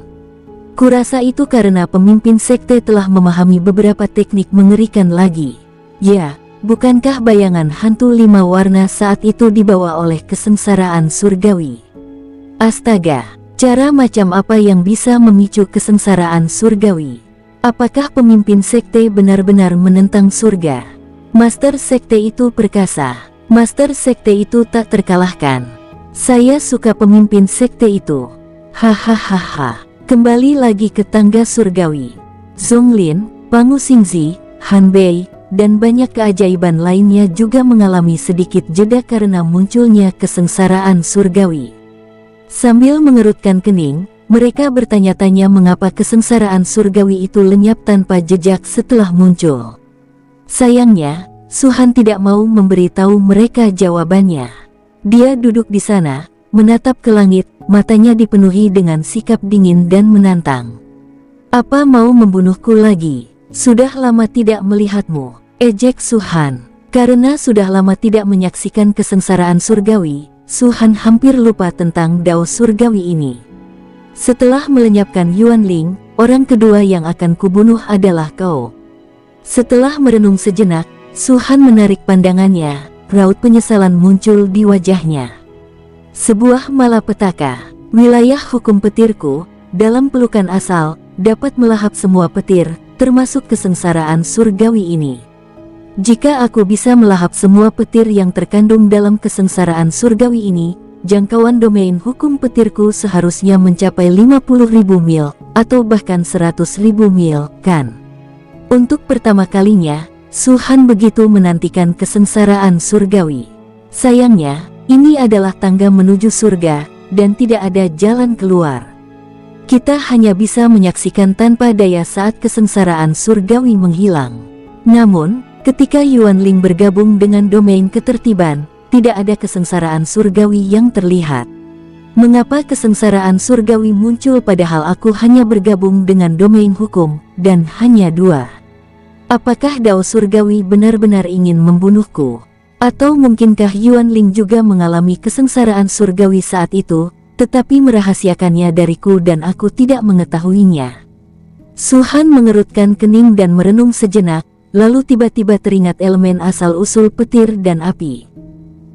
Speaker 1: Kurasa itu karena pemimpin sekte telah memahami beberapa teknik mengerikan lagi. Ya, bukankah bayangan hantu 5 warna saat itu dibawa oleh kesengsaraan surgawi? Astaga, cara macam apa yang bisa memicu kesengsaraan surgawi? Apakah pemimpin sekte benar-benar menentang surga? Master sekte itu perkasa. Master sekte itu tak terkalahkan. Saya suka pemimpin sekte itu. Hahaha. Kembali lagi ke tangga surgawi. Zonglin, Pangu Xingzi, Han Bei, dan banyak keajaiban lainnya juga mengalami sedikit jeda karena munculnya kesengsaraan surgawi. Sambil mengerutkan kening, mereka bertanya-tanya mengapa kesengsaraan surgawi itu lenyap tanpa jejak setelah muncul. Sayangnya, Suhan tidak mau memberitahu mereka jawabannya. Dia duduk di sana, menatap ke langit, matanya dipenuhi dengan sikap dingin dan menantang. "Apa mau membunuhku lagi? Sudah lama tidak melihatmu," ejek Suhan. Karena sudah lama tidak menyaksikan kesengsaraan surgawi, Suhan hampir lupa tentang dao surgawi ini. "Setelah melenyapkan Yuan Ling, orang kedua yang akan kubunuh adalah kau." Setelah merenung sejenak, Suhan menarik pandangannya, raut penyesalan muncul di wajahnya. "Sebuah malapetaka, wilayah hukum petirku, dalam pelukan asal, dapat melahap semua petir, termasuk kesengsaraan surgawi ini. Jika aku bisa melahap semua petir yang terkandung dalam kesengsaraan surgawi ini, jangkauan domain hukum petirku seharusnya mencapai 50.000 mil, atau bahkan 100.000 mil, kan?" Untuk pertama kalinya, Suhan begitu menantikan kesengsaraan surgawi. Sayangnya, ini adalah tangga menuju surga, dan tidak ada jalan keluar. Kita hanya bisa menyaksikan tanpa daya saat kesengsaraan surgawi menghilang. Namun, ketika Yuan Ling bergabung dengan domain ketertiban, tidak ada kesengsaraan surgawi yang terlihat. Mengapa kesengsaraan surgawi muncul padahal aku hanya bergabung dengan domain hukum, dan hanya 2? Apakah dao surgawi benar-benar ingin membunuhku? Atau mungkinkah Yuan Ling juga mengalami kesengsaraan surgawi saat itu, tetapi merahasiakannya dariku dan aku tidak mengetahuinya? Suhan mengerutkan kening dan merenung sejenak, lalu tiba-tiba teringat elemen asal-usul petir dan api.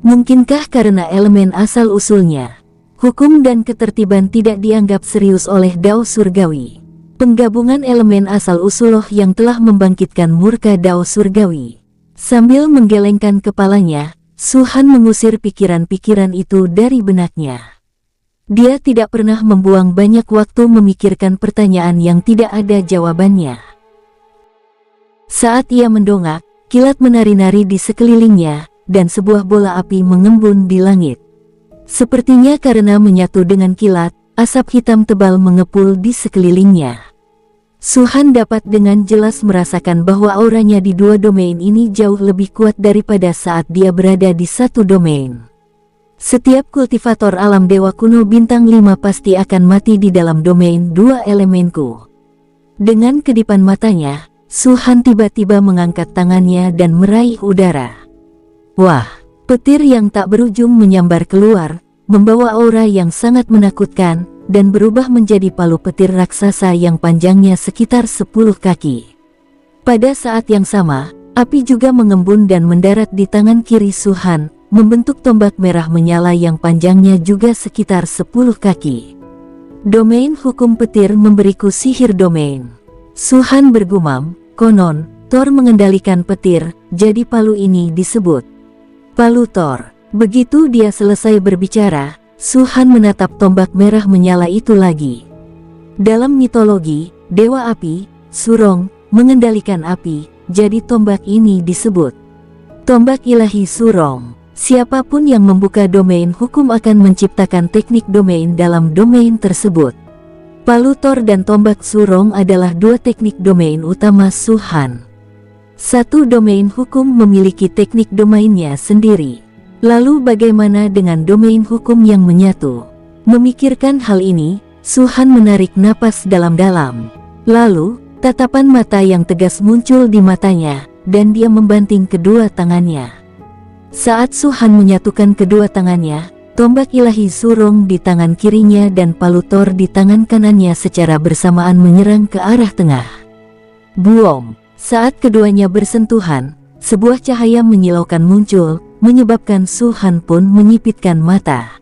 Speaker 1: Mungkinkah karena elemen asal-usulnya, hukum dan ketertiban tidak dianggap serius oleh dao surgawi? Penggabungan elemen asal-usuloh yang telah membangkitkan murka dao surgawi. Sambil menggelengkan kepalanya, Suhan mengusir pikiran-pikiran itu dari benaknya. Dia tidak pernah membuang banyak waktu memikirkan pertanyaan yang tidak ada jawabannya. Saat ia mendongak, kilat menari-nari di sekelilingnya, dan sebuah bola api mengembun di langit. Sepertinya karena menyatu dengan kilat, asap hitam tebal mengepul di sekelilingnya. Suhan dapat dengan jelas merasakan bahwa auranya di 2 domain ini jauh lebih kuat daripada saat dia berada di 1 domain. Setiap kultivator alam dewa kuno bintang 5 pasti akan mati di dalam domain 2 elemenku. Dengan kedipan matanya, Suhan tiba-tiba mengangkat tangannya dan meraih udara. Wah, petir yang tak berujung menyambar keluar, membawa aura yang sangat menakutkan, dan berubah menjadi palu petir raksasa yang panjangnya sekitar 10 kaki. Pada saat yang sama, api juga mengembun dan mendarat di tangan kiri Suhan, membentuk tombak merah menyala yang panjangnya juga sekitar 10 kaki. Domain hukum petir memberiku sihir domain. Suhan bergumam, konon, Thor mengendalikan petir, jadi palu ini disebut palu Thor. Begitu dia selesai berbicara, Suhan menatap tombak merah menyala itu lagi. Dalam mitologi, Dewa Api, Surong, mengendalikan api, jadi tombak ini disebut tombak ilahi Surong. Siapapun yang membuka domain hukum akan menciptakan teknik domain dalam domain tersebut. Palu Thor dan tombak Surong adalah 2 teknik domain utama Suhan. Satu domain hukum memiliki teknik domainnya sendiri. Lalu bagaimana dengan domain hukum yang menyatu? Memikirkan hal ini, Suhan menarik napas dalam-dalam. Lalu, tatapan mata yang tegas muncul di matanya, dan dia membanting kedua tangannya. Saat Suhan menyatukan kedua tangannya, tombak ilahi Surong di tangan kirinya dan palu Thor di tangan kanannya secara bersamaan menyerang ke arah tengah. Buom! Saat keduanya bersentuhan, sebuah cahaya menyilaukan muncul, menyebabkan Suhan pun menyipitkan mata.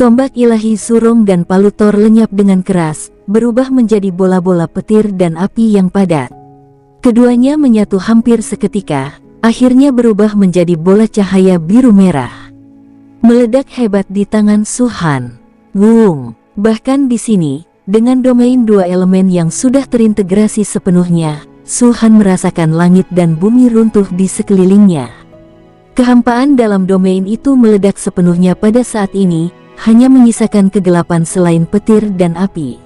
Speaker 1: Tombak ilahi Surong dan palu Thor lenyap dengan keras, berubah menjadi bola-bola petir dan api yang padat. Keduanya menyatu hampir seketika, akhirnya berubah menjadi bola cahaya biru merah. Meledak hebat di tangan Suhan. Wung! Bahkan di sini, dengan domain 2 elemen yang sudah terintegrasi sepenuhnya, Su-han merasakan langit dan bumi runtuh di sekelilingnya. Kehampaan dalam domain itu meledak sepenuhnya pada saat ini, hanya menyisakan kegelapan selain petir dan api.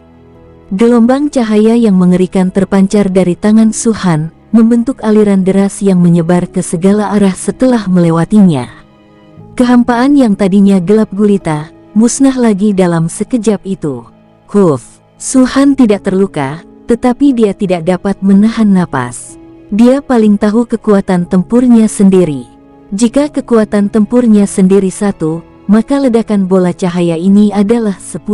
Speaker 1: Gelombang cahaya yang mengerikan terpancar dari tangan Su-han, membentuk aliran deras yang menyebar ke segala arah setelah melewatinya. Kehampaan yang tadinya gelap gulita, musnah lagi dalam sekejap itu. Su-han tidak terluka, tetapi dia tidak dapat menahan napas. Dia paling tahu kekuatan tempurnya sendiri. Jika kekuatan tempurnya sendiri 1, maka ledakan bola cahaya ini adalah 10.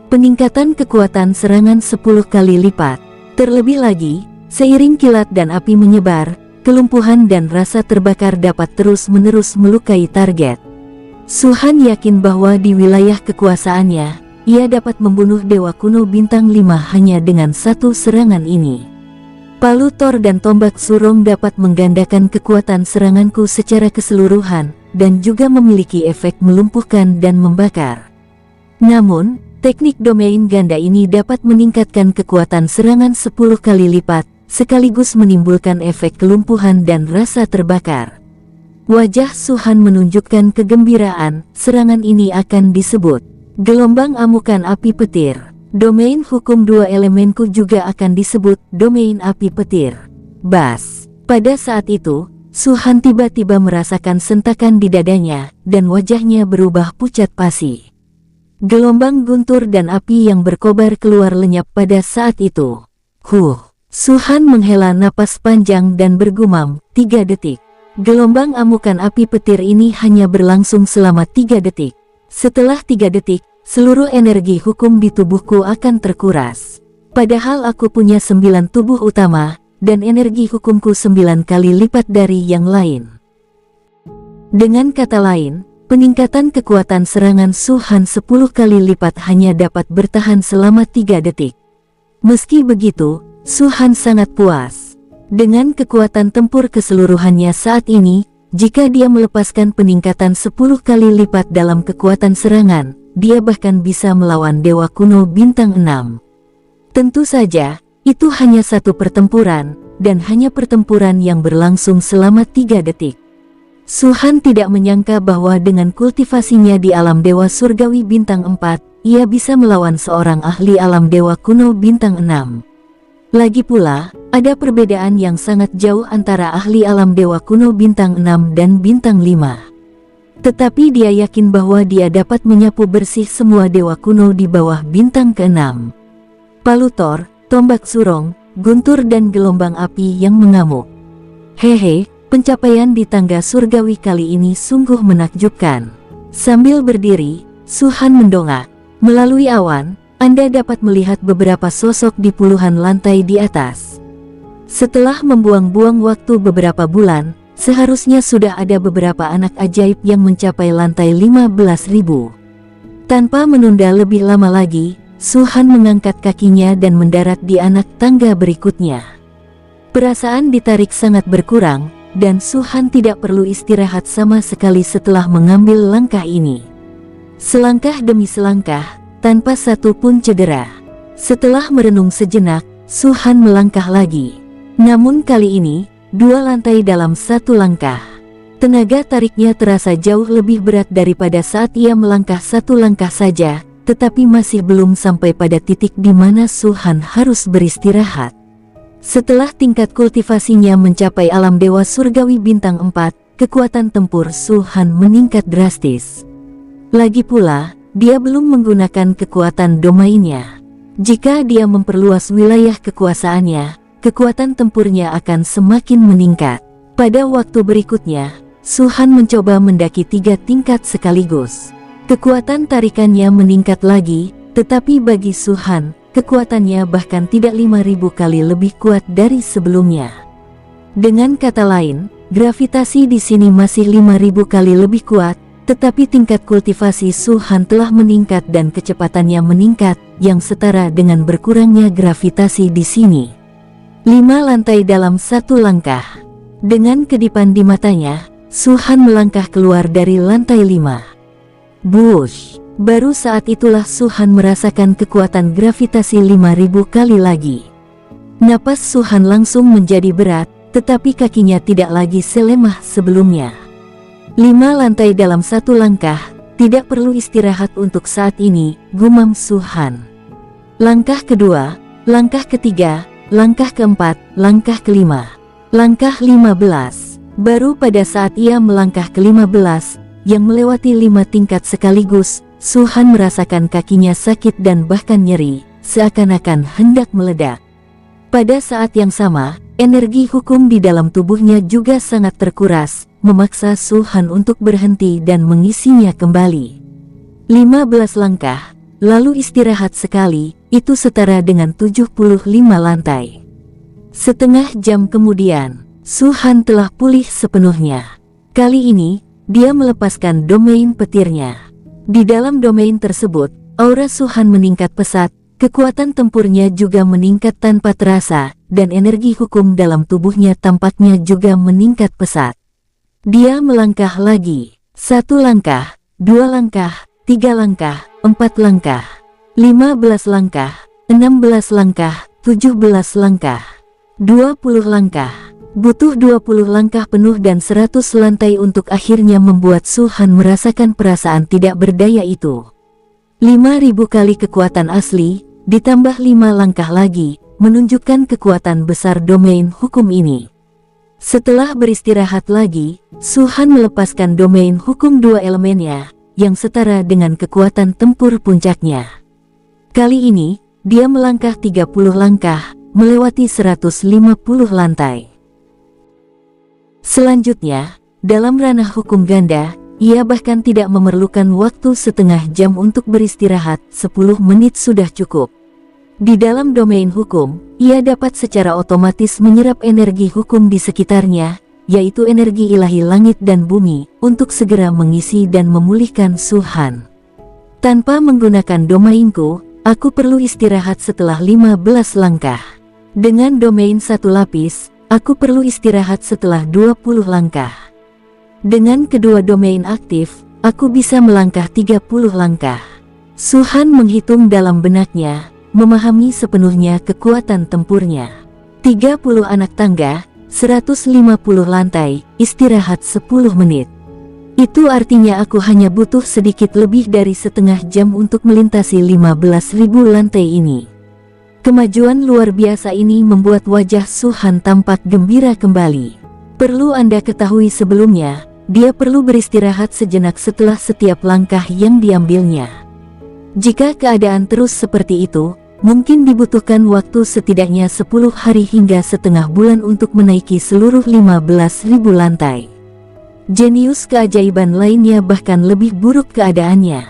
Speaker 1: Peningkatan kekuatan serangan 10 kali lipat. Terlebih lagi, seiring kilat dan api menyebar, kelumpuhan dan rasa terbakar dapat terus-menerus melukai target. Su-han yakin bahwa di wilayah kekuasaannya, ia dapat membunuh Dewa Kuno Bintang 5 hanya dengan 1 serangan ini. Palu Thor dan tombak surong dapat menggandakan kekuatan seranganku secara keseluruhan, dan juga memiliki efek melumpuhkan dan membakar. Namun, teknik domain ganda ini dapat meningkatkan kekuatan serangan 10 kali lipat, sekaligus menimbulkan efek kelumpuhan dan rasa terbakar. Wajah Su-han menunjukkan kegembiraan, serangan ini akan disebut gelombang amukan api petir. Domain hukum 2 elemenku juga akan disebut domain api petir. Bas. Pada saat itu, Su-han tiba-tiba merasakan sentakan di dadanya, dan wajahnya berubah pucat pasi. Gelombang guntur dan api yang berkobar keluar lenyap pada saat itu. Su-han menghela napas panjang dan bergumam, 3 detik. Gelombang amukan api petir ini hanya berlangsung selama 3 detik. Setelah 3 detik, seluruh energi hukum di tubuhku akan terkuras. Padahal aku punya 9 tubuh utama, dan energi hukumku 9 kali lipat dari yang lain. Dengan kata lain, peningkatan kekuatan serangan Su-han 10 kali lipat hanya dapat bertahan selama 3 detik. Meski begitu, Su-han sangat puas. Dengan kekuatan tempur keseluruhannya saat ini, jika dia melepaskan peningkatan 10 kali lipat dalam kekuatan serangan, dia bahkan bisa melawan Dewa Kuno Bintang 6. Tentu saja, itu hanya satu pertempuran, dan hanya pertempuran yang berlangsung selama 3 detik. Su-han tidak menyangka bahwa dengan kultivasinya di alam Dewa Surgawi Bintang 4, ia bisa melawan seorang ahli alam Dewa Kuno Bintang 6. Lagi pula, ada perbedaan yang sangat jauh antara ahli alam Dewa Kuno Bintang 6 dan Bintang 5. Tetapi dia yakin bahwa dia dapat menyapu bersih semua Dewa Kuno di bawah Bintang ke-6. Palu Thor, tombak surong, guntur dan gelombang api yang mengamuk. Hehe, pencapaian di tangga surgawi kali ini sungguh menakjubkan. Sambil berdiri, Su-han mendongak. Melalui awan, Anda dapat melihat beberapa sosok di puluhan lantai di atas. Setelah membuang-buang waktu beberapa bulan, seharusnya sudah ada beberapa anak ajaib yang mencapai lantai 15.000. Tanpa menunda lebih lama lagi, Su-han mengangkat kakinya dan mendarat di anak tangga berikutnya. Perasaan ditarik sangat berkurang, dan Su-han tidak perlu istirahat sama sekali setelah mengambil langkah ini. Selangkah demi selangkah, tanpa satu pun cedera. Setelah merenung sejenak, Su-han melangkah lagi. Namun kali ini, 2 lantai dalam 1 langkah. Tenaga tariknya terasa jauh lebih berat daripada saat ia melangkah 1 langkah saja, tetapi masih belum sampai pada titik di mana Su-han harus beristirahat. Setelah tingkat kultivasinya mencapai alam Dewa Surgawi Bintang 4, kekuatan tempur Su-han meningkat drastis. Lagi pula, dia belum menggunakan kekuatan domainnya. Jika dia memperluas wilayah kekuasaannya, kekuatan tempurnya akan semakin meningkat. Pada waktu berikutnya, Su-han mencoba mendaki 3 tingkat sekaligus. Kekuatan tarikannya meningkat lagi, tetapi bagi Su-han, kekuatannya bahkan tidak 5.000 kali lebih kuat dari sebelumnya. Dengan kata lain, gravitasi di sini masih 5.000 kali lebih kuat, tetapi tingkat kultivasi Su-han telah meningkat dan kecepatannya meningkat, yang setara dengan berkurangnya gravitasi di sini. 5 lantai dalam 1 langkah. Dengan kedipan di matanya, Su-han melangkah keluar dari lantai 5. Bush! Baru saat itulah Su-han merasakan kekuatan gravitasi 5.000 kali lagi. Napas Su Han langsung menjadi berat, tetapi kakinya tidak lagi selemah sebelumnya. 5 lantai dalam 1 langkah, tidak perlu istirahat untuk saat ini, gumam Su Han. Langkah kedua, langkah ketiga, langkah keempat, langkah kelima, langkah 15. Baru pada saat ia melangkah ke-15, yang melewati 5 tingkat sekaligus, Su Han merasakan kakinya sakit dan bahkan nyeri, seakan-akan hendak meledak. Pada saat yang sama, energi hukum di dalam tubuhnya juga sangat terkuras, memaksa Su Han untuk berhenti dan mengisinya kembali. 15 langkah, lalu istirahat sekali, itu setara dengan 75 lantai. Setengah jam kemudian, Su Han telah pulih sepenuhnya. Kali ini, dia melepaskan domain petirnya. Di dalam domain tersebut, aura Su Han meningkat pesat, kekuatan tempurnya juga meningkat tanpa terasa, dan energi hukum dalam tubuhnya tampaknya juga meningkat pesat. Dia melangkah lagi. 1 langkah, 2 langkah, 3 langkah, 4 langkah, 15 langkah, 16 langkah, 17 langkah, 20 langkah. Butuh 20 langkah penuh dan 100 lantai untuk akhirnya membuat Su Han merasakan perasaan tidak berdaya itu. 5.000 kali kekuatan asli, ditambah 5 langkah lagi, menunjukkan kekuatan besar domain hukum ini. Setelah beristirahat lagi, Su Han melepaskan domain hukum 2 elemennya, yang setara dengan kekuatan tempur puncaknya. Kali ini, dia melangkah 30 langkah, melewati 150 lantai. Selanjutnya, dalam ranah hukum ganda, ia bahkan tidak memerlukan waktu setengah jam untuk beristirahat, 10 menit sudah cukup. Di dalam domain hukum, ia dapat secara otomatis menyerap energi hukum di sekitarnya, yaitu energi ilahi langit dan bumi, untuk segera mengisi dan memulihkan Su Han. Tanpa menggunakan domainku, aku perlu istirahat setelah 15 langkah. Dengan domain 1 lapis, aku perlu istirahat setelah 20 langkah. Dengan kedua domain aktif, aku bisa melangkah 30 langkah. Su Han menghitung dalam benaknya, memahami sepenuhnya kekuatan tempurnya. 30 anak tangga, 150 lantai, istirahat 10 menit. Itu artinya aku hanya butuh sedikit lebih dari setengah jam untuk melintasi 15.000 lantai ini. Kemajuan luar biasa ini membuat wajah Su Han tampak gembira kembali. Perlu Anda ketahui sebelumnya, dia perlu beristirahat sejenak setelah setiap langkah yang diambilnya. Jika keadaan terus seperti itu, mungkin dibutuhkan waktu setidaknya 10 hari hingga setengah bulan untuk menaiki seluruh 15.000 lantai. Jenius keajaiban lainnya bahkan lebih buruk keadaannya.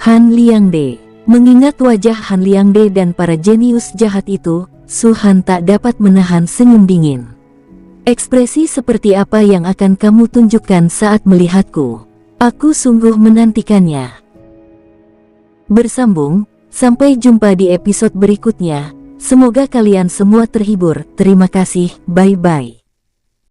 Speaker 1: Han Liangde. Mengingat wajah Han Liangde dan para jenius jahat itu, Su Han tak dapat menahan senyum dingin. Ekspresi seperti apa yang akan kamu tunjukkan saat melihatku? Aku sungguh menantikannya. Bersambung, sampai jumpa di episode berikutnya. Semoga kalian semua terhibur. Terima kasih, bye-bye.